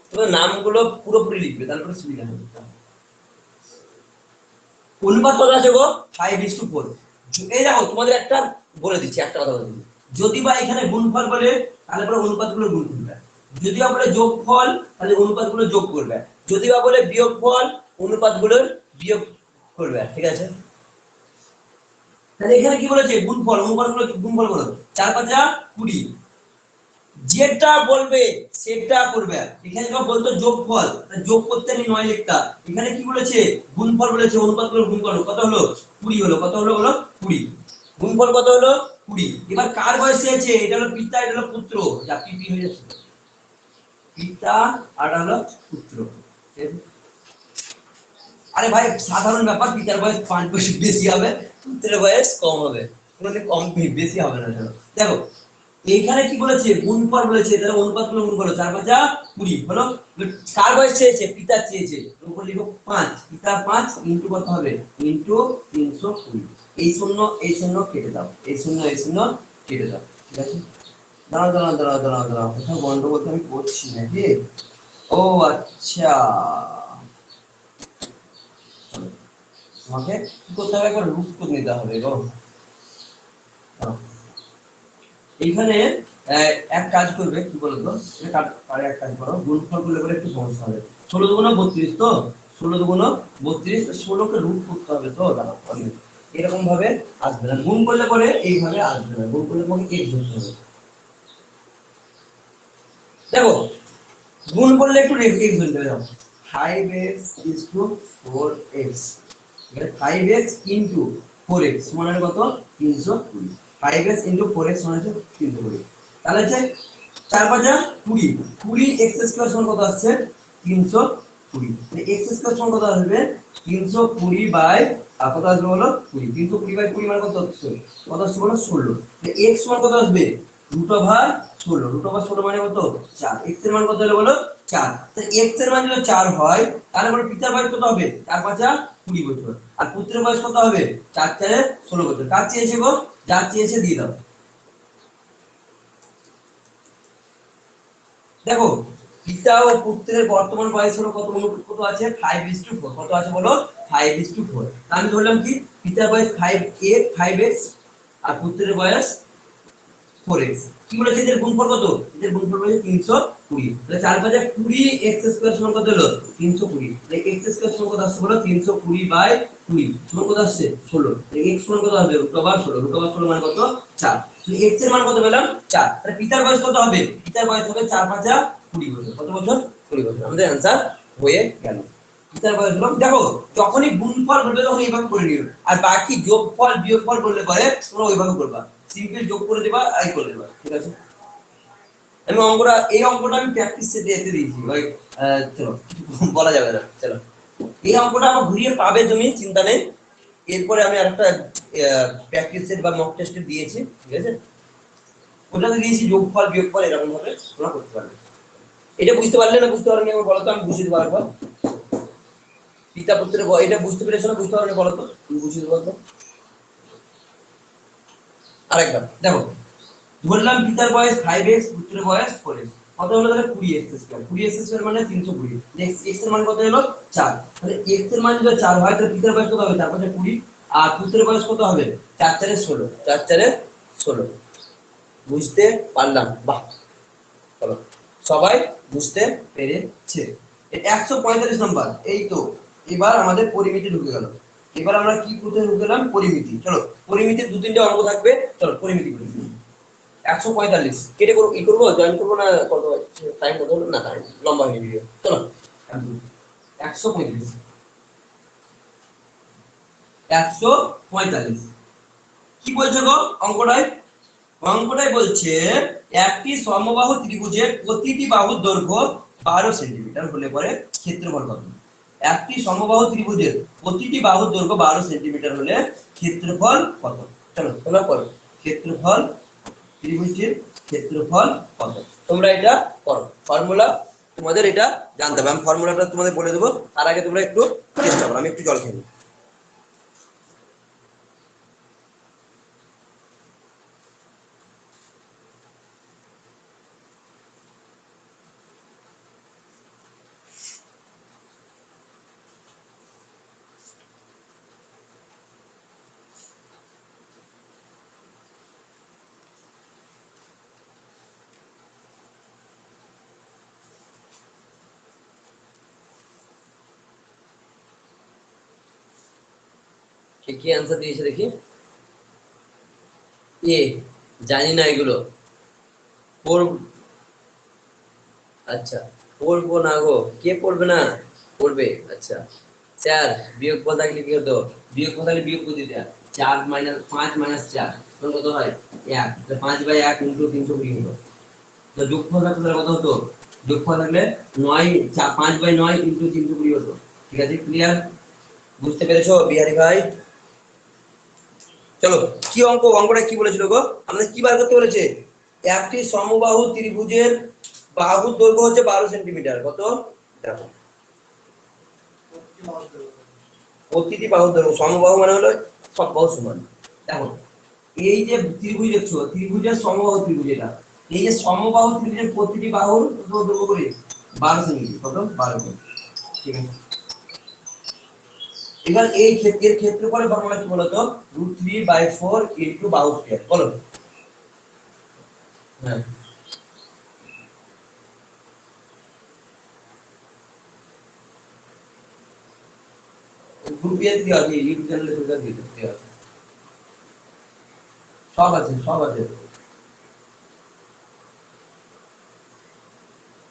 তোমার নামগুলো পুরোপুরি লিখবে, তারপরে সুবিধা হবে। অনুপাত কত আছে গো? 5:4। এই দেখো তোমাদের একটা বলে দিচ্ছি, একটা কথা বলে দিচ্ছি। যদি বা এখানে গুণফল বলে তাহলে পরে অনুপাতগুলো গুণ করবে, যদি বা বলে যোগফল তাহলে অনুপাতগুলো যোগ করবে, যদি বা বলে বিয়োগফল অনুপাতগুলোর বিয়োগ করবে, ঠিক আছে? তাহলে এখানে কি বলেছে? গুণফল, অনুপাতগুলো গুণফল করো। 4×5 = 20, যেটা বলবে সেটা করবে। এখানে যখন বলতো যোগফল, যোগ করতে আমি 9 লিখতা। এখানে কি বলেছে? গুণফল বলেছে, অনুপাতগুলো গুণ করো। কত হলো? 20 হলো। কত হলো বলো? 20। গুণফল কত হলো? 20। এবার কার বয়সে আছে? এটা হলো পিতা, এটা হলো পুত্র। যা পিপি হয়ে যাচ্ছে, পিতা আর হলো পুত্র। আরে ভাই সাধারণ ব্যাপার, পিতার বয়স 5 বছর বেশি হবে, পুত্রের বয়স কম হবে, কোনোদিন কম বেশি হবে না। দেখো এইখানে কি বলেছে? গুণফল বলেছে, তাহলে অনুপাতগুলো গুণ করো। 4×5 = 20 হলো। কার বয়স চেয়েছে? পিতা চেয়েছে, উপর লিখো 5। পিতা 5 ইনটু কত হবে? ইনটু 320। এই শূন্য এই শূন্য কেটে দাও, এই শূন্য এই শূন্য কেটে দাও, ঠিক আছে? দাঁড়াও দাঁড়াও দাঁড়াও দাঁড়াও দাঁড়াও, কোথাও গন্ডগোল তো আমি করছি নাকি? ও আচ্ছা, তোমাকে কি করতে হবে? একবার রুট করে নিতে হবে গো। এইখানে এক কাজ করবে, কি বলতো, এটা পারে এক কাজ করো, গুণফল করলে পরে একটু সমস্যা হবে। 16×2 = 32, তো 16×32, 16কে রুট করতে হবে, তো দাঁড়াও এরকম ভাবে আসবে না, গুণ করলে পরে এইভাবে আসবে না, গুণ করলে পরে এই ধরতে হবে। দেখো গুণ করলে একটু রেখে ধরতে হবে। 5x = 4x, 5x * 4x সমান কত? 320। 5x * 4x সমান 320। তাহলে হচ্ছে 4×5 = 20, 20x² সমান কত আসছে? 320। 20 এক্স স্কয়ার সমান কত আসবে 320 বাই কত আসবে বলো 20 320 বাই 20 মানে কত হচ্ছে কত আসছে বলো 16 এক্স সমান কত আসবে √16 মানে কত 4 এক্স এর মান কত হলো বলো 4 তো এক্স এর মান যদি 4 হয় তাহলে বলো পিতার বয়স কত হবে 4 5 20 বছর আর পুত্রের বয়স কত হবে 4 4 16 বছর কার চেয়েছে গো যা চেয়েছে দিয়ে দাও দেখো পিতা ও পুত্রের বর্তমান বয়স হলো কত কত আছে 5:4 কত আছে বলো 5:4 আমি ধরলাম কি পিতার বয়স 5x আর পুত্রের বয়স 4x কি বলেছে এদের গুণফল কত এদের গুণফল হলো 320 তাহলে 4 5 20 x স্কয়ার সমান কত হলো 320 তাহলে x স্কয়ার সমান কত আসছে বলো 320 বাই 20 সমান কত আসছে 16 তাহলে x সমান কত হবে √16 মানে কত 4 তাহলে x এর মান কত পেলাম 4 তাহলে পিতার বয়স কত হবে পিতার বয়স হবে 4 5 20 বছর কত বছর 20 বছর আমাদের आंसर হয়ে গেল পিতার বয়স হলো দেখো যখনই গুণফল বলবে তখন এইভাবে করে নিও আর বাকি যোগফল বিয়োগফল বললে পরে তোমরা ওইভাবে করবা সিম্পল যোগ করে দেবা আর করে দেবা ঠিক আছে আমি এই অঙ্কটা আমি প্র্যাকটিস সেটে এতে দিয়েছি ভাই চলো বলা যাবে না চলো এই অঙ্কটা আমার ঘুরিয়ে পাবে তুমি চিন্তা নেই এরপরে আমি আরেকটা প্র্যাকটিস সেট বা মক টেস্ট দিয়েছি ঠিক আছে ওটাতে দিয়েছি যোগফল বিয়োগফল এরকম ভাবে তোমরা করতে পারবে এটা বুঝতে পারলে না বুঝতে পারোনি আমি বলো তো আমি বুঝিয়ে দেব আরেকবার পিতা পুত্রের এটা বুঝতে পেরেছো না বুঝতে পারোনি বলো তো তুমি বুঝিয়ে দেব তো আরেকবার দেখো ধরলাম পিতার বয়স 5x পুত্রের বয়স 4x কত হলো তাহলে 20x স্কয়ার 20x স্কয়ার মানে 320 নেক্সট x এর মান কত হলো 4 তাহলে x এর মান যদি 4 হয় তাহলে পিতার বয়স কত হবে 4 5 20 আর পুত্রের বয়স কত হবে 4 4 16 4 4 16 বুঝতে পারলাম বাহ চলো সবাই বুঝতে পেরেছে 145 নাম্বার এই তো এবার আমাদের পরিমিতি ঢুকে গেল এবার আমরা কি করতে ঢুকে গেলাম পরিমিতি চলো পরিমিতির দু তিনটে অঙ্ক থাকবে চলো পরিমিতি করি 145 কেটে করব ই করব জয়েন করব না কত টাইম কত না টাইম লম্বা হয়ে ভিডিও চলো 145 145 কি বলছো গো অঙ্কটাই বলছে একটি সমবাহু ত্রিভুজের প্রতিটি বাহুর দৈর্ঘ্য 12 সেন্টিমিটার হলে পরে ক্ষেত্রফল কত একটি সমবাহু ত্রিভুজের প্রতিটি বাহুর দৈর্ঘ্য 12 সেন্টিমিটার হলে ক্ষেত্রফল কত চলো তোমরা করো ক্ষেত্রফল ত্রিভুজের ক্ষেত্রফল কত তোমরা এটা করো ফর্মুলা তোমাদের এটা জানতে হবে আমি ফর্মুলাটা তোমাদের বলে দেব তার আগে তোমরা একটু চেষ্টা করো আমি একটু জল খেয়ে নিই কি आंसर দিয়েছে দেখি এ জানি না এগুলো আচ্ছা পড়বো না গো কে পড়বে না পড়বে আচ্ছা 4 বিয়োগফল থাকলে কি হতো বিয়োগফল থাকলে বিয়োগ করে দিতে 4 5 4 তখন কত হয় 1 তো 5 বাই 1 * 320 হলো তো যোগফল থাকলে কত হতো যোগফল থাকলে 9 5 বাই 9 * 320 হতো ঠিক আছে ক্লিয়ার বুঝতে পেরেছো বিহারি ভাই চলো কি অঙ্কটা কি বলেছিল গো আমাদের কি বার করতে বলেছে একটি সমবাহু ত্রিভুজের বাহুর দৈর্ঘ্য হচ্ছে 12 সেন্টিমিটার কত দেখো প্রতিটি বাহুর দৈর্ঘ্য সমবাহু মানে হলো সব বাহু সমান দেখো এই যে ত্রিভুজ দেখছো ত্রিভুজের সমবাহু ত্রিভুজ এটা এই যে সমবাহু ত্রিভুজের প্রতিটি বাহুর দৈর্ঘ্য করে 12 সেন্টিমিটার কত 12 ঠিক আছে এবার এই ক্ষেত্রের ক্ষেত্রফলের ফর্মুলা কি বলতো √3/4 * বাহু স্কয়ার বলো হ্যাঁ গ্রুপে দিয়ে আছে ইউটিউব চ্যানেলে তোমরা দিয়ে দিতে আছে সব আছে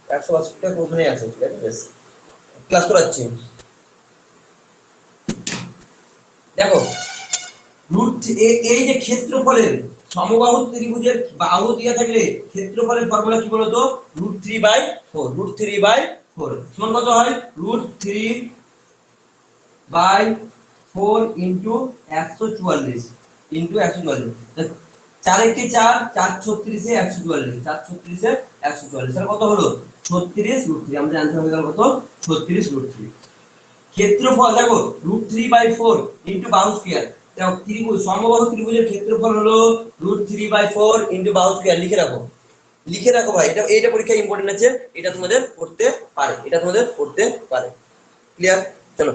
180 টা কোথায় আছে ঠিক আছে বেশ ক্লাস করাচ্ছি দেখো এই যে ক্ষেত্রফলের সমবাহু ত্রিভুজের বাহু দেয়া থাকলে ক্ষেত্রফলের ফর্মুলা কি বলতো √3/4 4 সমান কত হয় √3 বাই 4 ইনটু 144 ইনটু 144 4 একটি 4 4 36 এ 144 4 36 এ 144 তাহলে কত হলো 36 √3 আমাদের आंसर হয়ে গেল কত 36 √3 ক্ষেত্রফল দেখো √3/4 ইনটু বাহু স্কয়ার দেখো ত্রিভুজ সমবাহু ত্রিভুজের ক্ষেত্রফল হলো √3/4 ইনটু বাহু স্কয়ার লিখে রাখো ভাই এটা পরীক্ষা ইম্পর্টেন্ট আছে এটা তোমাদের পড়তে পারে ক্লিয়ার চলো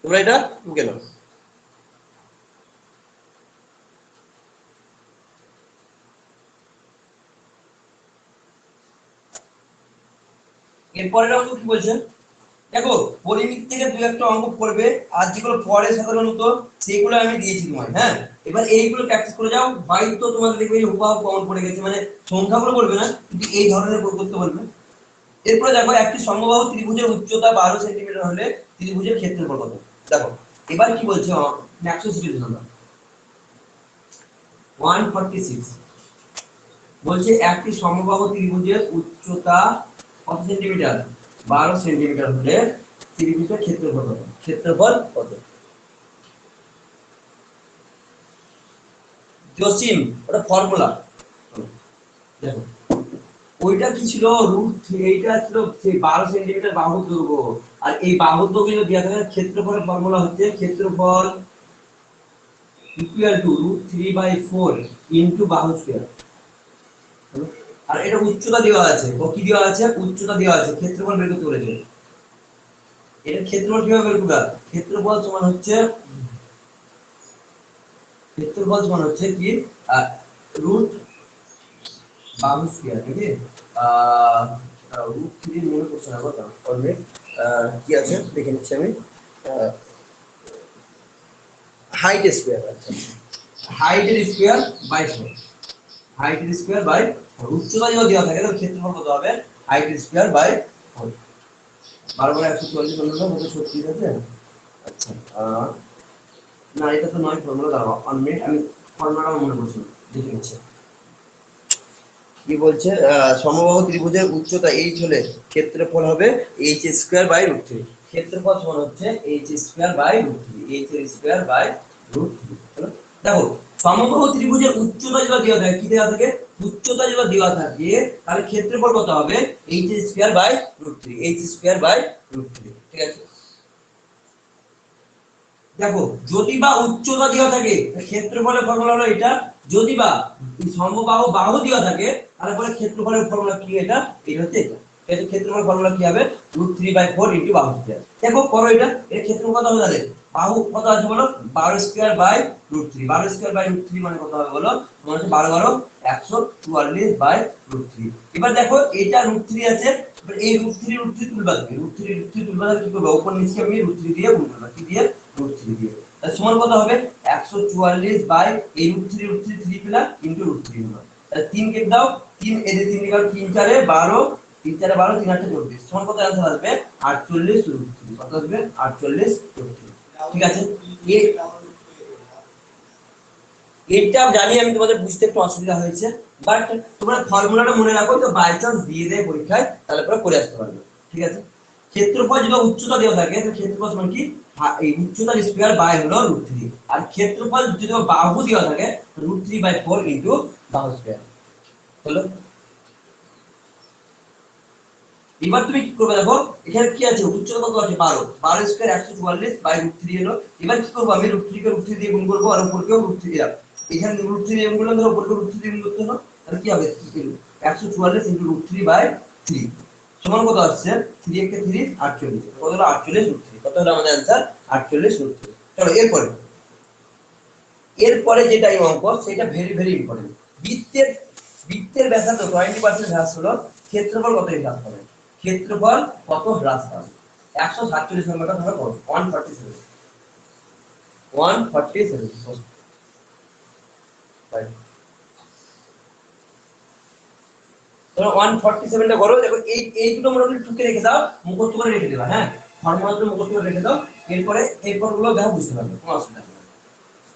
তোমরা এটা লিখে নাও এরপরের অঙ্ক কি বলছে দেখো পরিমিতি থেকে দুই একটা অঙ্ক পড়বে আর যেগুলো পরে সাধারণত সেগুলো আমি দিয়েছি তোমায় হ্যাঁ এবার এইগুলো প্র্যাকটিস করে যাও হয়তো তোমাদের দেখবে হুবহু কমন পড়ে গেছে মানে সংখ্যাগুলো বলবে না কিন্তু এই ধরনের করতে বলবে এরপরে দেখো একটি সমবাহু ত্রিভুজের উচ্চতা 12 সেন্টিমিটার হলে ত্রিভুজের ক্ষেত্রফল কত দেখো এবার কি বলছে ম্যাক্সো সিরিজ নাম্বার 146 বলছে একটি সমবাহু ত্রিভুজের উচ্চতা কত সেন্টিমিটার 12 সেন্টিমিটার হলে ত্রিভুজের ক্ষেত্রফল কত জসিম ওটা ফর্মুলা দেখো ওইটা কি ছিল এইটা ছিল সেই 12 সেন্টিমিটার বাহুর দৈর্ঘ্য আর এই বাহুর দৈর্ঘ্য যদি দেওয়া থাকে ক্ষেত্রফলের ফর্মুলা হচ্ছে ক্ষেত্রফল ইকুয়াল টু √3/4 ইনটু বাহু স্কয়ার আর এটা উচ্চতা দেওয়া আছে কি দেওয়া আছে উচ্চতা দেওয়া আছে ক্ষেত্রফল বের করতে বলেছে এটা ক্ষেত্রফল কিভাবে বের করব ক্ষেত্রফল সমান হচ্ছে কি রুট বাহু স্কয়ার নাকি √3 মনে করছ না কথা করবে কি আছে দেখে নিচ্ছি আমি হাইট স্কয়ার আচ্ছা হাইটের স্কয়ার বাই 4 উচ্চতা যদি দেওয়া থাকে তাহলে ক্ষেত্রফল কত হবে হাইটের স্কয়ার বাই 4 12 বার 144 বললাম না কত 36 আছে আচ্ছা না এটা তো নয় ফর্মুলা দাও অন মিনিট আমি ফর্মুলাটা মনে করছি দেখে নিচ্ছি কি বলছে সমবাহু ত্রিভুজের উচ্চতা h হলে ক্ষেত্রফল হবে h²/√3 ক্ষেত্রফল সমান হচ্ছে h²/√3 h²/√3 দেখো সমবাহু ত্রিভুজের উচ্চতা যদি দেওয়া থাকে কি দেওয়া থাকে উচ্চতা যদি দেওয়া থাকে তাহলে ক্ষেত্রফল কত হবে h²/√3 ঠিক আছে দেখো যদি বা উচ্চতা দেওয়া থাকে ক্ষেত্রফলের ফর্মুলা হলো এটা যদি বা সমবাহু বাহু দেওয়া থাকে তাহলে পরে ক্ষেত্রফলের ফর্মুলা কি এটা হচ্ছে এটা ক্ষেত্রফলের ফর্মুলা কি হবে √3/4 ইনটু বাহু স্কয়ার দেখো করো এটা এর ক্ষেত্রফল কত হবে তাহলে বাহু কত আছে বলো 12²/√3 মানে কত হবে বলো মানে হচ্ছে 144 এবার দেখো এটা √3 আছে এবার এই √3 তুলবা কি করবে উপর নিচে আমি √3 দিয়ে গুণ করব কি দিয়ে √3 দিয়ে তাহলে সমান কত হবে 144 বাই এই √3 3 পেলা ইনটু √3 হলো তাহলে 3 কেটে দাও 3 এর 3 নিকাল 3 4 12 3 4 12 3 8 24 সমান কত आंसर আসবে 48 কত আসবে 48 ঠিক আছে এটা জানি আমি তোমাদের বুঝতে একটু অসুবিধা হয়েছে বাট তোমরা ফর্মুলাটা মনে রাখো তো বাই চান্স দিয়ে দেয় পরীক্ষায় তাহলে পরে করে আসতে পারবে ঠিক আছে ক্ষেত্রফল যদি উচ্চতা দেওয়া থাকে তাহলে ক্ষেত্রফল সমান কি এই উচ্চতার স্কয়ার বাই হলো √3 আর ক্ষেত্রফল যদি বাহু দেওয়া থাকে √3/4 ইনটু বাহু স্কয়ার হলো এবার তুমি কি করবে দেখো এখানে কি আছে উচ্চতা কত আছে 12 স্কয়ার 144 বাই √3 হলো এবার কি করব আমি √3 কে √3 দিয়ে গুণ করব আর উপরকেও √3 দিয়ে এখানে √3 দিয়ে গুণ করলে ধরো উপরকে √3 দিয়ে গুণ করতে হলো তাহলে কি হবে 144 ইনটু √3/3 সমান কত আসছে 3 এর কে 3 48 কত হলো 48 কত হলো আমাদের आंसर 48 চলো এরপরে যেটা এই অঙ্ক সেটা ভেরি ইম্পর্টেন্ট বৃত্তের ব্যাসার্ধ 20% হ্রাস হলো ক্ষেত্রফল কত হ্রাস হবে ক্ষেত্রফল কত হ্রাস পাবে 147 নম্বরটা ধরো 147 তোমরা 147 টা করো দেখো এই দুটো মোটামুটি টুকে রেখে দাও মুখস্থ করে রেখে দেবা হ্যাঁ ফর্মুলাটা মুখস্থ করে রেখে দাও এরপর গুলো দেখো বুঝতে পারবে কোনো অসুবিধা নেই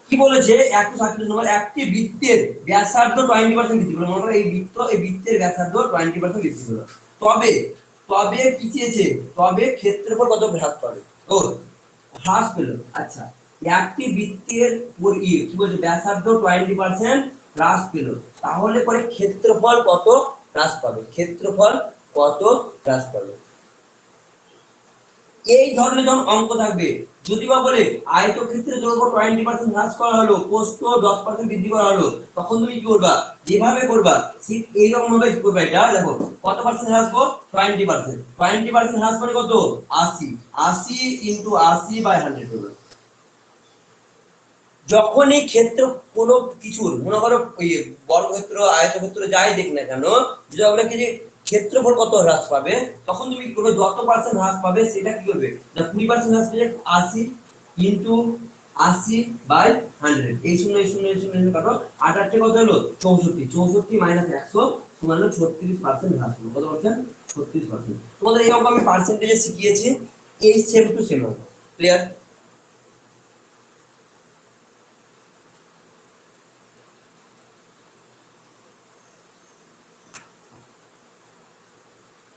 কি বলেছে 147 নম্বর একটি বৃত্তের ব্যাসার্ধ 20% বৃদ্ধি করলো মনে করো এই বৃত্তের ব্যাসার্ধ 20% বৃদ্ধি হলো তবে তবে কি চেয়েছে, তবে ক্ষেত্রফল কত হ্রাস পাবে, ও হ্রাস পেল। আচ্ছা, একটি বৃত্তের কি বলছে ব্যাসার্ধ 20% হ্রাস পেল, তাহলে পরে ক্ষেত্রফল কত হ্রাস পাবে, ক্ষেত্রফল কত হ্রাস পাবে। এই ধরনের যখন অঙ্ক থাকবে, যদি বা বলে আয়তক্ষেত্রের দৈর্ঘ্য 20% হ্রাস করা হলো, প্রস্থ 10% বৃদ্ধি করা হলো, তখন তুমি কি করবা, যেভাবে করবা ঠিক এইরকম ভাবে করবা। এটা দেখো কত পার্সেন্ট হ্রাস করব, 20%। 20% হ্রাস মানে কত, 80। 80 ইনটু 80/100 হবে। যখনই ক্ষেত্র কোনো কিছুর, মনে করো বর্গক্ষেত্র, আয়তক্ষেত্র যাই দেখ না কেন, যদি আমরা কি যে ক্ষেত্রফল কত হ্রাস পাবে, তখন তুমি কি করবে, যত পার্সেন্ট হ্রাস পাবে সেটা কি করবে, 20% হ্রাস পেলে 80 ইনটু 80/100, এই শূন্য এই শূন্য এই শূন্য কাটো, 8 কত হলো 64, 64 মাইনাস 100 সমান হলো 36% হ্রাস হলো। কত পার্সেন্ট, 36%। তোমাদের এই অঙ্ক আমি পার্সেন্টেজে শিখিয়েছি, এই সেম টু সেম অঙ্ক। ক্লিয়ার?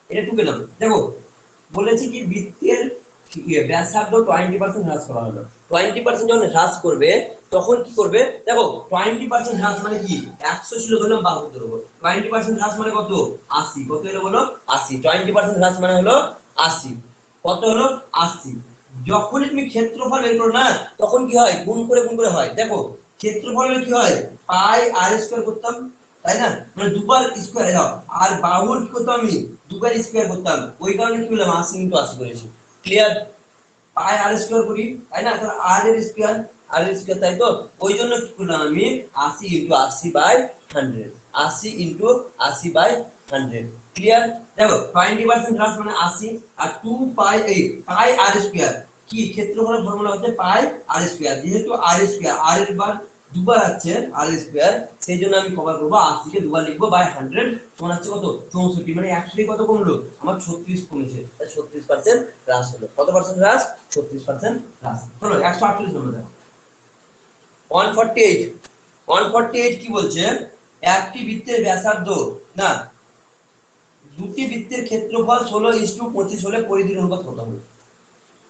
এটা টুকে নাও। দেখো বলেছি কি বৃত্তের ব্যাসার্ধ 20% হ্রাস করা হলো। 20% যখন হ্রাস করবে তখন কি করবে, দেখো 20% হ্রাস মানে কি, 100 ছিল ধরলাম বাহুর দৈর্ঘ্য, 20% হ্রাস মানে কত, 80। কত হলো বলো, 80। 20% হ্রাস মানে হলো 80। কত হলো, 80। যখনই তুমি ক্ষেত্রফল বের করো না, তখন কি হয়, গুণ করে হয়। দেখো ক্ষেত্রফল কি হয়, পাই আর স্কয়ার করতাম, তাই না, মানে দুবার স্কয়ার দাও, আর বাহুর কি করতাম আমি, দুবার স্কয়ার করতাম, ওই কারণে কি বললাম 80 ইনটু 80 করেছি। ক্লিয়ার? পাই আর স্কয়ার করি, তাই না, তাহলে আর এর স্কয়ার, আর এর স্কয়ার, তাই তো, ওই জন্য কি করলাম আমি 80 ইনটু 80/100, 80 ইনটু 80/100। ক্লিয়ার? দেখো 20% হ্রাস মানে 80, আর 2 পাই এই পাই আর স্কয়ার, কি ক্ষেত্রফলের ফর্মুলা হচ্ছে পাই আর স্কয়ার, যেহেতু আর স্কয়ার আর এর বার দুবার আছে আর স্কয়ার, সেই জন্য আমি কভার করব 80 কে দুবার লিখবো বাই 100 সমান হচ্ছে কত, 64, মানে 100 থেকে কত কমলো আমার 36 কমেছে, তাই 36% হ্রাস হলো। কত পার্সেন্ট হ্রাস, 36% হ্রাস হলো। 148 নম্বর দেখো, 148। 148 কি বলছে, একটি বৃত্তের ব্যাসার্ধ না দুটি বৃত্তের ক্ষেত্রফল 16:25 হলে পরিধির অনুপাত কত হবে।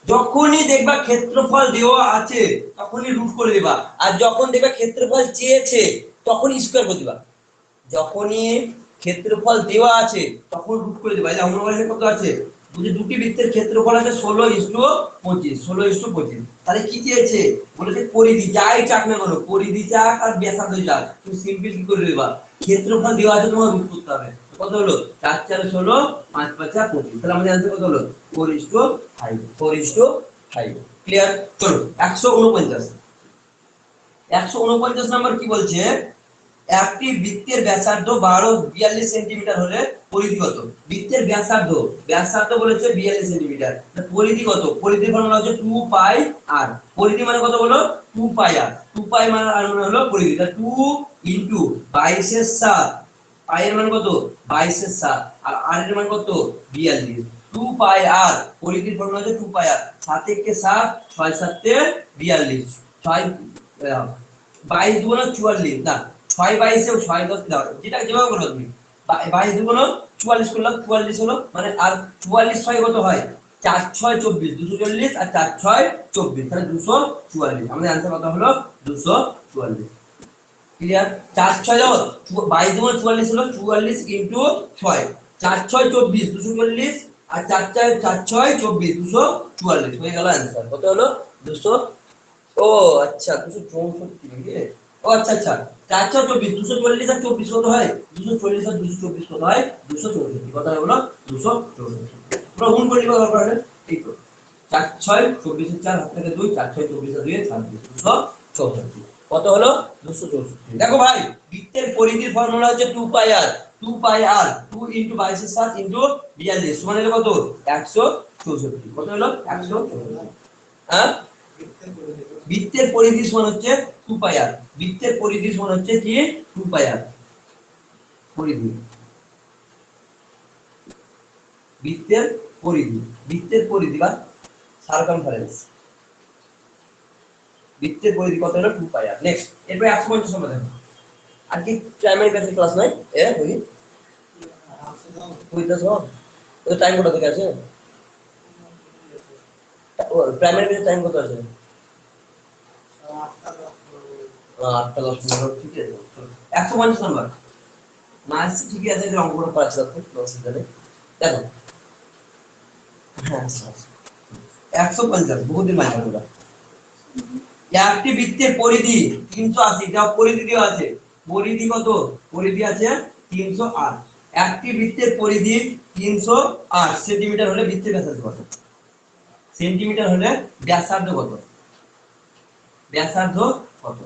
যখনই দেখবা ক্ষেত্রফল দেওয়া আছে তখনই রুট করে দিবা, আর যখন দেখবা ক্ষেত্রফল চেয়েছে তখনই স্কয়ার করে দিবা। যখনই ক্ষেত্রফল দেওয়া আছে তখন রুট করে দিবা। এই যে আমার কাছে কত আছে, বুঝে দুটি বৃত্তের ক্ষেত্রফল আছে 16:25, 16:25। তাহলে কি চেয়েছে, বলেছে পরিধি, যাই চাক না করো, পরিধি চাক আর ব্যাসার্ধ চাক, তুমি সিম্পল কি করে দিবা, ক্ষেত্রফল দেওয়া আছে তোমার রুট করতে হবে। কত হলো, 4 4 16, 5 5 25, তাহলে আমাদের आंसर কত হলো, 4:5, 4:5। ক্লিয়ার? চলো 149। 149 নাম্বার কি বলছে, একটি বৃত্তের ব্যাসার্ধ 42 সেন্টিমিটার হলে পরিধি কত। বৃত্তের ব্যাসার্ধ, ব্যাসার্ধ বলেছে 42 সেন্টিমিটার, পরিধি কত, পরিধির ফর্মুলা হচ্ছে 2 পাই আর, পরিধি মানে কত বলো, 2 পাই আর, 2 পাই মানে আর মানে হলো পরিধি, তাহলে 2 ইনটু 22 এর 7, পাই এর মান কত, 22 এর 7, আর আর এর মান কত, 42। 2 পাই আর, পরিধির ফর্মুলা হচ্ছে 2 পাই আর, 7 একে 7, 6 7 এ 42, 6 22 দুগুণ 44, না 6 22 এ 6 10 দাও, যেটা যেভাবে করো তুমি, 22 দুগুণ 44 করলাম, 44 হলো, মানে আর 44 6 কত হয়, 4 6 24, 240, আর 4 6 24, তাহলে 244। আমাদের आंसर কত হলো, 244। ক্লিয়ার? 4 6 দাও, 22 দুগুণ 44 হলো, 44 ইনটু 6, 4 6 24, 240, আর 4 4 4 6 24, 244 হয়ে গেল आंसर। কত হলো, 200। ও আচ্ছা 264 নাকি, ও আচ্ছা আচ্ছা, 4 4 24, 240 আর 24 কত হয়, 240 আর 224 কত হয়, 264। কত হলো, 264। পুরো গুণ করে দিবা দরকার হলে, এই তো 4 6 24 এর 4 হাত থেকে 2, 4 6 24 আর 2 এর 26, 264। কত হলো, 264। দেখো ভাই বৃত্তের পরিধির ফর্মুলা হচ্ছে 2 পাই আর, 2 পাই আর 2 ইনটু 22 এর 7 ইনটু 42 সমান হলো কত, 164। কত হলো, 164। হ্যাঁ, বৃত্তের পরিধি সমান হচ্ছে 2 পাই আর, বৃত্তের পরিধি সমান হচ্ছে কি 2 পাই আর, পরিধি, বৃত্তের পরিধি, বৃত্তের পরিধি বা সারকামফারেন্স, বৃত্তের পরিধি কত হলো 2 পাই আর। নেক্সট এরপর 150 নম্বর দেখো, আর কি প্রাইমারি বেসিক ক্লাস নাই এ হই কইতাছ, ওই টাইম কত থেকে আছে? প্রাইমারি বেসে টাইম কত আছে? 8:10 ঠিক আছে। 150 নাম্বার মাস ঠিকই আছে, যে অঙ্ক করে পাচ্ছি আপনি অসুবিধা নেই। দেখো হ্যাঁ 150 বহুদিন মানে ওটা। একটি বৃত্তের পরিধি 380, যা পরিধি দেওয়া আছে, পরিধি কত? পরিধি আছে 308। একটি বৃত্তের পরিধি 308 সেন্টিমিটার হলে বৃত্তের ব্যাসার্ধ কত? সেন্টিমিটার হলে ব্যাসার্ধ কত? ব্যাসার্ধ কত?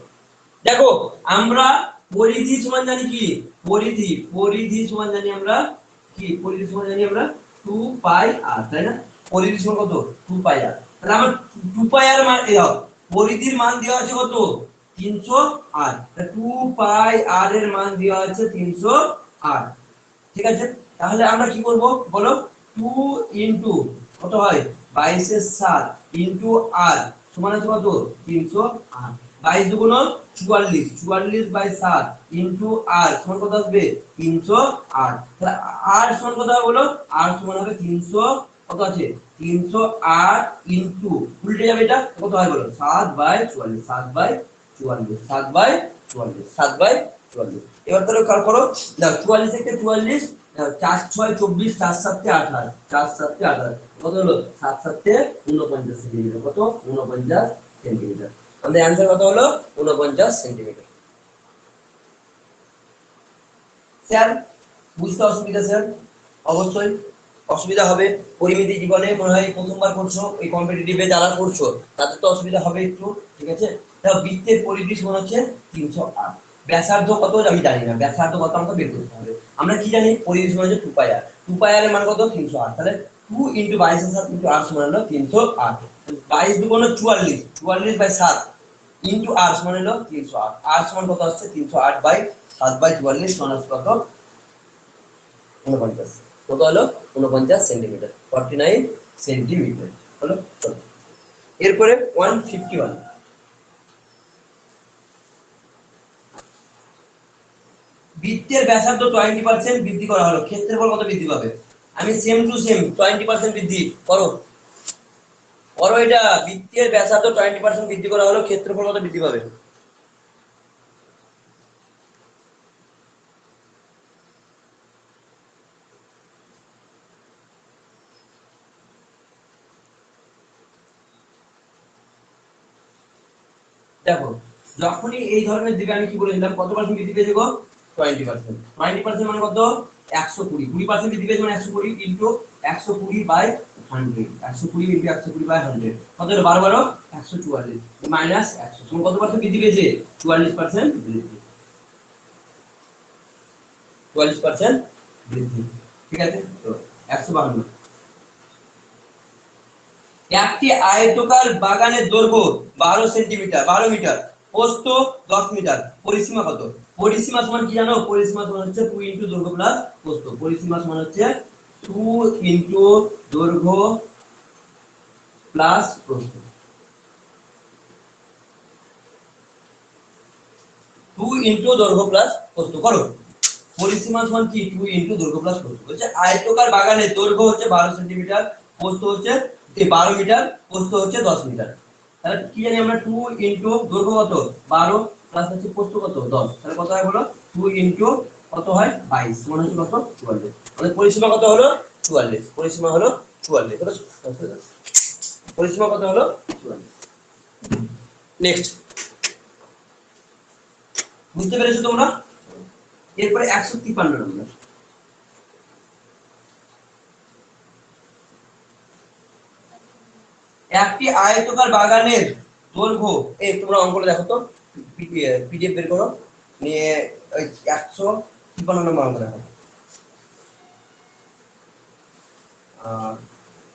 দেখো আমরা পরিধি সমান জানি কি? পরিধি সমান জানি আমরা কি? পরিধি সমান জানি আমরা 2 পাই r, তাই না? পরিধি সমান কত? 2 পাই r। তাহলে আমরা 2 পাই r মান এই পরিধির মান দেওয়া আছে কত? 308। তাহলে 2 পাই r এর মান দেওয়া আছে 308। ঠিক আছে, তাহলে আমরা কি করব বলো? 2 ইনটু কত হয়? 22 এর 7 ইনটু r সমান আছে কত? 308। 22 দুগুণ 44, 44 বাই 7 ইনটু r সমান কত আসবে? 308। তাহলে r সমান কত হবে বলো? r সমান হবে 300 কত আছে? 308 ইনটু উল্টে যাবে, এটা কত হয় বলো? 7 বাই 44, 7 বাই 44, 7 বাই 44, 7 বাই 44। এবার তাহলে কাল করো, দেখো 44 থেকে 44, 4 6 24, 4 7 28, 4 7 28 কত হলো? 7 7 49 সেন্টিমিটার। কত? 49 সেন্টিমিটার। আমাদের অ্যানসার কত হলো? 49 সেন্টিমিটার। স্যার বুঝতে অসুবিধা? স্যার অবশ্যই অসুবিধা হবে। পরিমিতি জীবনে মনে হয় প্রথমবার করছো, এই কম্পিটিটিভে যারা করছো তাদের তো অসুবিধা হবে একটু, ঠিক আছে? তাও বৃত্তের পরিধি সমান হচ্ছে 308। ব্যাসার্ধ কত আমি জানি না, ব্যাসার্ধ কত আমাকে বের করতে হবে। আমরা কি জানি? পরিধি সমান হচ্ছে 2 পাই r। 2 পাই r এর মান কত? 308। তাহলে 2 ইনটু 22 এর 7 ইনটু r সমান হলো 308। 22 দুগুণ 44, 44 বাই 7 ইনটু r সমান হলো 308। r সমান কত আসছে? 308 বাই 7 বাই 44 সমান আসছে কত? 49। কত হলো? 49 সেন্টিমিটার, 49 সেন্টিমিটার হলো। চলো এরপরে 151। বৃত্তের ব্যাসার্ধ 20% বৃদ্ধি করা হলো, ক্ষেত্রফল কত বৃদ্ধি পাবে? আমি সেম টু সেম 20% বৃদ্ধি করো করো এটা। বৃত্তের ব্যাসার্ধ 20% বৃদ্ধি করা হলো, ক্ষেত্রফল কত বৃদ্ধি পাবে? দেখো যখনই এই ধরনের দিকে আমি কি বলেছিলাম, কত পার্সেন্ট বৃদ্ধি পেয়ে যাবো? 20%। 20% মানে কত? 120। 20% বৃদ্ধি পেয়েছে মানে 120 ইনটু 120 বাই 100, 120 ইনটু 120 বাই 100 কত হলো? 12 12 144 মাইনাস 100 সমান কত পার্সেন্ট বৃদ্ধি পেয়েছে? 44% বৃদ্ধি। 44% বৃদ্ধি, ঠিক আছে? তো 152। একটি আয়তাকার বাগানের দৈর্ঘ্য 12 সেন্টিমিটার, 12 মিটার, প্রস্থ 10 মিটার, পরিসীমা কত? পরিসীমা সমান কি জানো? পরিসীমা সমান হচ্ছে 2 ইনটু দৈর্ঘ্য প্লাস প্রস্থ। পরিসীমা সমান হচ্ছে 2 ইনটু দৈর্ঘ্য প্লাস প্রস্থ। 2 ইনটু দৈর্ঘ্য প্লাস প্রস্থ করো। পরিসীমা সমান কি? 2 ইনটু দৈর্ঘ্য প্লাস প্রস্থ। বলছে আয়তাকার বাগানের দৈর্ঘ্য হচ্ছে 12 সেন্টিমিটার, প্রস্থ হচ্ছে 12 মিটার, প্রস্থ হচ্ছে 10 মিটার। তাহলে কি জানি আমরা? 2 ইনটু দৈর্ঘ্য কত? 12 প্লাস হচ্ছে প্রস্থ কত? 10। তাহলে কত হয় বলো? 2 ইনটু কত হয়? 22 সমান হচ্ছে কত? 44। মানে পরিসীমা কত হলো? 44। পরিসীমা হলো 44। পরিসীমা কত হলো? 44। নেক্সট, বুঝতে পেরেছো তোমরা? এরপরে 153 নম্বর। একটি আয়তাকার বাগানের দৈর্ঘ্য, এই তোমরা অঙ্কটা দেখো তো, পিডিএফ বের করো, নিয়ে ওই 153 নম্বর অঙ্ক দেখো।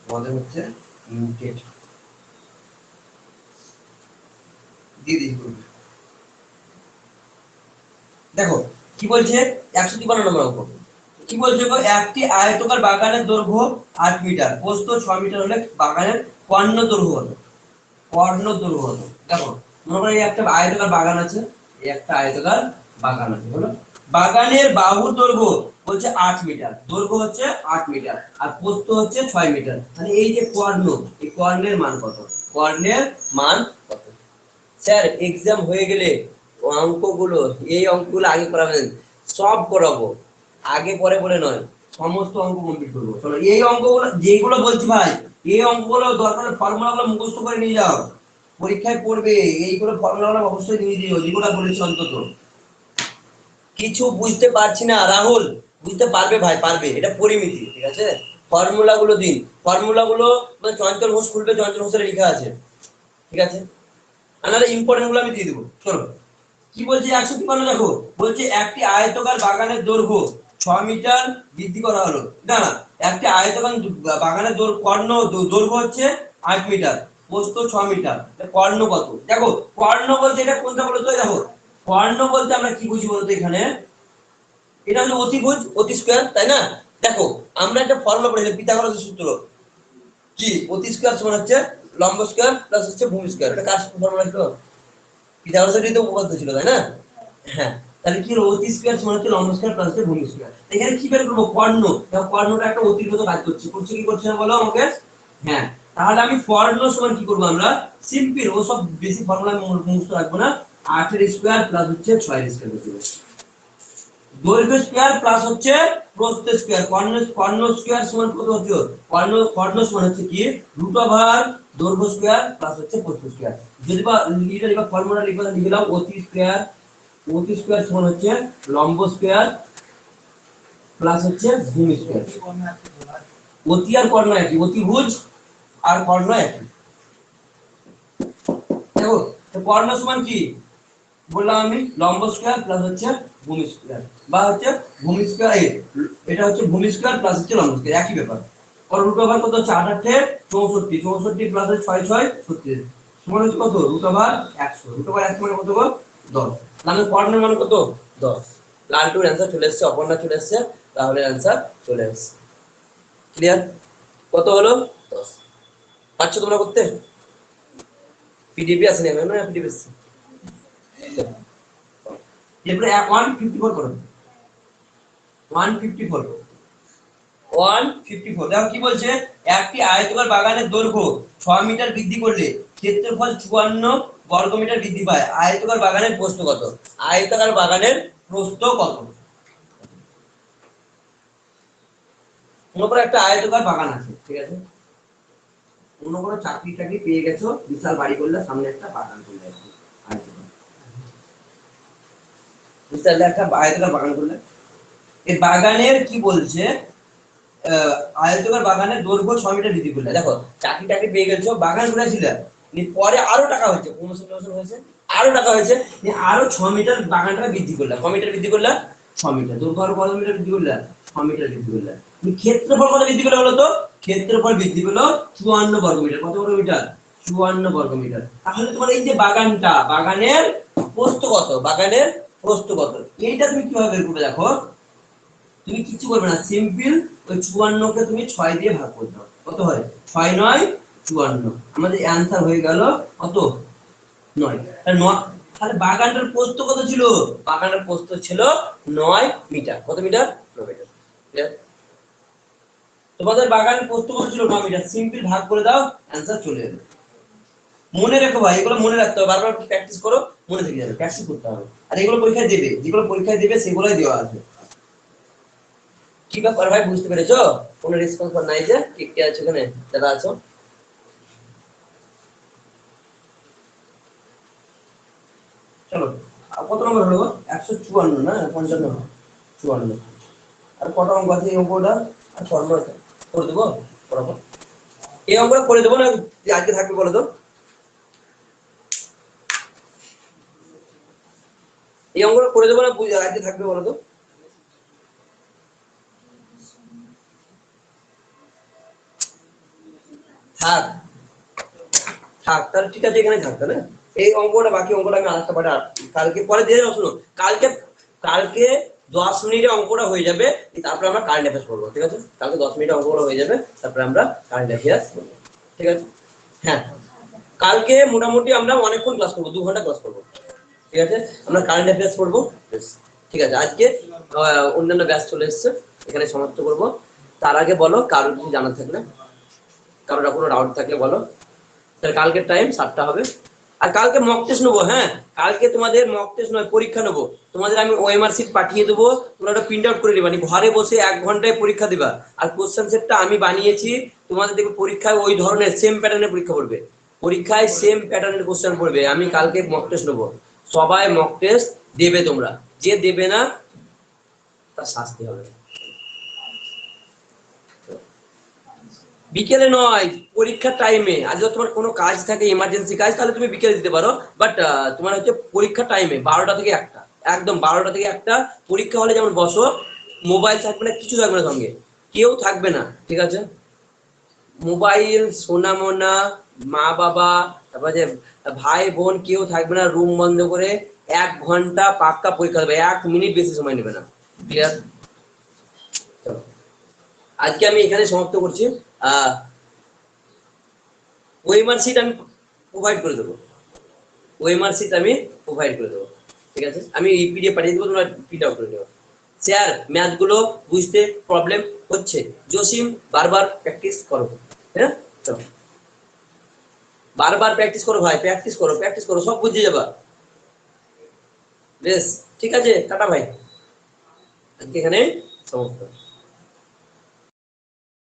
তোমাদের হচ্ছে ডেট দিয়ে দিই। দেখো কি বলছে? 153 নম্বর অঙ্ক কি বলছে? একটি আয়তাকার বাগানের দৈর্ঘ্য 8 মিটার, প্রস্থ 6 মিটার হলে বাগানের কর্ণ দৈর্ঘ্য কত? কর্ণ দৈর্ঘ্য কত? দেখো মনে করো এই একটা আয়তাকার বাগান আছে, এই একটা আয়তাকার বাগান আছে হলো, বাগানের বাহুর দৈর্ঘ্য বলছে 8 মিটার, দৈর্ঘ্য হচ্ছে 8 মিটার আর প্রস্থ হচ্ছে 6 মিটার। মানে এই যে কর্ণ, এই কর্ণের মান কত? কর্ণের মান কত? স্যার এক্সাম হয়ে গেলে অঙ্কগুলো, এই অঙ্কগুলো আগে করাবেন, সব করাবো, আগে পরে বলে নয়, সমস্ত অঙ্ক কমপ্লিট করবো। চলো এই অঙ্কগুলো যেগুলো বলছি ভাই, এই অঙ্কগুলো দরকার ফর্মুলাগুলো মুখস্থ করে নিয়ে যাও, পরীক্ষায় পড়বে, এইগুলো ফর্মুলাগুলো অবশ্যই নিয়ে দিও যেগুলো বলেছি। অন্তত কিছু বুঝতে পারছি না রাহুল, বুঝতে পারবে ভাই, পারবে, এটা পরিমিতি, ঠিক আছে? ফর্মুলাগুলো দিন, ফর্মুলাগুলো চঞ্চল ঘোষ খুলবে, চঞ্চল ঘোষের লেখা আছে, ঠিক আছে? আনারে ইম্পর্টেন্ট গুলো আমি দিয়ে দেবো। চলো কি বলছে 153, দেখো বলছে একটি আয়তকার বাগানের দৈর্ঘ্য 6 মিটার বৃদ্ধি করা হলো। না না, একটি আয়তকার বাগানের কর্ণ দৈর্ঘ্য হচ্ছে 8 মিটার, প্রস্থ 6 মিটার, কর্ণ কত? দেখো কর্ণ বলতে এটা কোনটা বলো তো? দেখো কর্ণ বলতে আমরা কি বুঝি বলতো এখানে? এটা হলো অতিভুজ, অতি স্কয়ার, তাই না? দেখো আমরা একটা ফর্মুলা পড়েছিলাম, পিথাগোরাসের সূত্র কি? অতি স্কয়ার সমান হচ্ছে লম্ব স্কয়ার প্লাস হচ্ছে ভূমি স্কয়ার। এটা কার ফর্মুলা ছিল? পিথাগোরাসের তো উপপাদ্য ছিল, তাই না? হ্যাঁ, তাহলে কি হলো? অতি স্কয়ার সমান হচ্ছে লম্ব স্কয়ার প্লাস হচ্ছে ভূমি স্কয়ার। এখানে কি বের করব? কর্ণ। দেখো কর্ণটা একটা অতিভুজ কাজ করছে, করছে কি করছে না বলো আমাকে? হ্যাঁ, তাহলে আমি কর্ণ সমান কি করব? আমরা সিম্পল, ও সব বেশি ফর্মুলা আমি মুখস্থ রাখবো না, 8 এর স্কয়ার প্লাস হচ্ছে 6 এর স্কয়ার করব। দৈর্ঘ্য স্কয়ার প্লাস হচ্ছে প্রস্থ স্কয়ার, কর্ণ স্কয়ার সমান কত হচ্ছে? কর্ণ সমান হচ্ছে কি দৈর্ঘ্য স্কয়ার প্লাস হচ্ছে প্রস্থ স্কয়ার। যদি বা লিখা ফর্মুলা লিখলাম অতি স্কয়ার সমান হচ্ছে লম্ব স্কয়ার প্লাস হচ্ছে ভূমি স্কয়ার। অতি আর কর্ণ একই, অতিভুজ আর কর্ণ একই। দেখো কর্ণ সমান কি বললাম আমি? লম্ব স্কয়ার প্লাস হচ্ছে ভূমি স্কয়ার, বা হচ্ছে ভূমি স্কয়ার, এটা হচ্ছে ভূমি স্কয়ার প্লাস হচ্ছে লম্ব স্কয়ার, একই ব্যাপার। আর রুট ওভার কত হচ্ছে? 8 8 64, 64 প্লাস 6 6 36 সমান হচ্ছে কত? Root over 100। রুট ওভার 100 মানে কত গো? 10। তাহলে কর্ণের মান কত? 10। লালটুর অ্যানসার চলে এসেছে, অপর্ণা চলে এসেছে, তাহলে অ্যানসার চলে এসেছে। ক্লিয়ার? কত হলো? 10। পাচ্ছ তোমরা করতে? পিডিবি আছে না? না পিডিবি আছে। এরপরে 154 করো, 154 দেখো কি বলছে? একটি আয়তকার বাগানের দৈর্ঘ্য 6 মিটার বৃদ্ধি করলে ক্ষেত্রফল 54 বর্গ মিটার বৃদ্ধি পায়। আয়তকার বাগানের প্রস্থ কত? আয়তকার বাগানের প্রস্থ কত? মনে করো একটা আয়তকার বাগান আছে, ঠিক আছে? মনে করো চাকরি টাকরি পেয়ে গেছো, বিশাল বাড়ি করলে, সামনে একটা বাগান করলে, আয়তকার, বিশাল একটা আয়তকার বাগান করলে, এই বাগানের কি বলছে? আয়তকার বাগানের দৈর্ঘ্য 6 মিটার বৃদ্ধি করলে। দেখো চাকরি টাকরি পেয়ে গেছো, বাগান করেছিল, পরে আরো টাকা হয়েছে, প্রমোশন হয়েছে, আরো টাকা হয়েছে, আরো 6 মিটার বাগানটা বৃদ্ধি করলাম। ক মিটার বৃদ্ধি করলাম? 6 মিটার। দৈর্ঘ্য আরো কত মিটার বৃদ্ধি করলাম? 6 মিটার বৃদ্ধি করলাম। ক্ষেত্রফল কত বৃদ্ধি করলে বলো তো? ক্ষেত্রফল বৃদ্ধি করলো 54 বর্গ মিটার। কত বর্গ মিটার? 54 বর্গ মিটার। তাহলে তোমার এই যে বাগানটা, বাগানের প্রস্থ কত? বাগানের প্রস্থ কত? এইটা তুমি কিভাবে বের করবে? দেখো তুমি কিছু করবে না, সিম্পল ওই 54 কে তুমি 6 দিয়ে ভাগ করে দাও। কত হয়? 6 9 54। আমাদের অ্যানসার হয়ে গেল কত? 9। তাহলে বাগানটার প্রস্থ কত ছিল? বাগানের প্রস্থ ছিল 9 মিটার। কত মিটার? 9 মিটার। ক্লিয়ার? তোমাদের বাগানের প্রস্থ কত ছিল? 9 মিটার। সিম্পল ভাগ করে দাও, অ্যানসার চলে যাবে। মনে রেখো ভাই, এগুলো মনে রাখতে হবে, বারবার প্র্যাকটিস করো, মনে থেকে যাবে, প্র্যাকটিস করতে হবে। আর এগুলো পরীক্ষায় দেবে, যেগুলো পরীক্ষায় দেবে সেগুলোই দেওয়া আছে। কি ব্যাপার ভাই, বুঝতে পেরেছো? কোনো রেসপন্স নাই যে? কে আছে এখানে যারা আছো? চলো কত নম্বর হলো? 154 না 55? 54। আর কত অঙ্ক আছে এই অঙ্কটা? আর 54 আছে, করে দেবো বরাবর। এই অঙ্কটা করে দেবো না আজকে থাকবে বলো তো? এই অঙ্কটা করে দেবো না আজকে থাকবে বলো তো? থাক থাক, তাহলে ঠিক আছে, এখানে থাক। তাহলে এই অঙ্কটা, বাকি অঙ্কটা আমি আরেকটা পাঠা কালকে পরে দিয়ে যাবো। শোনো, কালকে কালকে 10 মিনিটে অঙ্কটা হয়ে যাবে, তারপরে আমরা কারেন্ট অ্যাফেয়ার্স পড়বো, ঠিক আছে? কালকে 10 মিনিটে অঙ্কটা হয়ে যাবে, তারপরে আমরা কারেন্ট অ্যাফেয়ার্স পড়বো, ঠিক আছে? হ্যাঁ, কালকে মোটামুটি আমরা অনেকক্ষণ ক্লাস করবো, 2 ঘন্টা ক্লাস করবো, ঠিক আছে? আমরা কারেন্ট অ্যাফেয়ার্স পড়বো। ঠিক আছে, আজকে অন্যান্য ব্যাচ চলে এসছে, এখানে সমাপ্ত করব। তার আগে বলো কারোর কিছু জানা থাকলে, কারোর কোনো ডাউট থাকলে বলো। তাহলে কালকের টাইম 7টা হবে। আর কালকে মক টেস্ট নেবো। হ্যাঁ, কালকে তোমাদের মক টেস্ট নয়, পরীক্ষা নেবো। তোমাদের আমি ওএমআর শিট পাঠিয়ে দেবো, তোমরা ওটা প্রিন্ট আউট করে নিবা, ঘরে বসে 1 ঘন্টায় পরীক্ষা দিবা। আর কোশ্চেন সেটটা আমি বানিয়েছি, তোমাদের দেখবে পরীক্ষায় ওই ধরনের সেম প্যাটার্নের পরীক্ষা পড়বে, পরীক্ষায় সেম প্যাটার্নের কোশ্চেন পড়বে। আমি কালকে মক টেস্ট নেবো, সবাই মক টেস্ট দেবে। তোমরা যে দেবে না তার শাস্তি হবে। বিকেলে নয়, পরীক্ষার টাইমে। আর যদি তোমার কোনো কাজ থাকে, ইমার্জেন্সি কাজ, তাহলে তুমি বিকেলে দিতে পারো। বাট তোমার হচ্ছে পরীক্ষার টাইমে 12টা থেকে 1টা, একদম 12টা থেকে 1টা। পরীক্ষা হলে যেমন বসো, মোবাইল থাকবে না, কিছু থাকবে না, সঙ্গে কেউ থাকবে না, ঠিক আছে? মোবাইল, সোনামোনা, মা বাবা, তারপর যে ভাই বোন, কেউ থাকবে না। রুম বন্ধ করে 1 ঘন্টা পাক্কা পরীক্ষা দেবে, 1 মিনিট বেশি সময় নেবে না। ক্লিয়ার? চলো, আজকে আমি এখানে সমাপ্ত করছি। ওএমআর শিট আমি প্রোভাইড করে দেবো, ওএমআর শিট আমি প্রোভাইড করে দেবো, ঠিক আছে? আমি এই পিডিএফ পাঠিয়ে দেবো, তোমরা প্রিন্ট আউট করে দেবো। স্যার, ম্যাথগুলো বুঝতে প্রবলেম হচ্ছে, জসিম বারবার প্র্যাকটিস করো। হ্যাঁ, চলো, বারবার প্র্যাকটিস করো ভাই, প্র্যাকটিস করো, প্র্যাকটিস করো, সব বুঝে যাবা। বেশ, ঠিক আছে, টাটা ভাই, আজকে এখানে সমাপ্ত।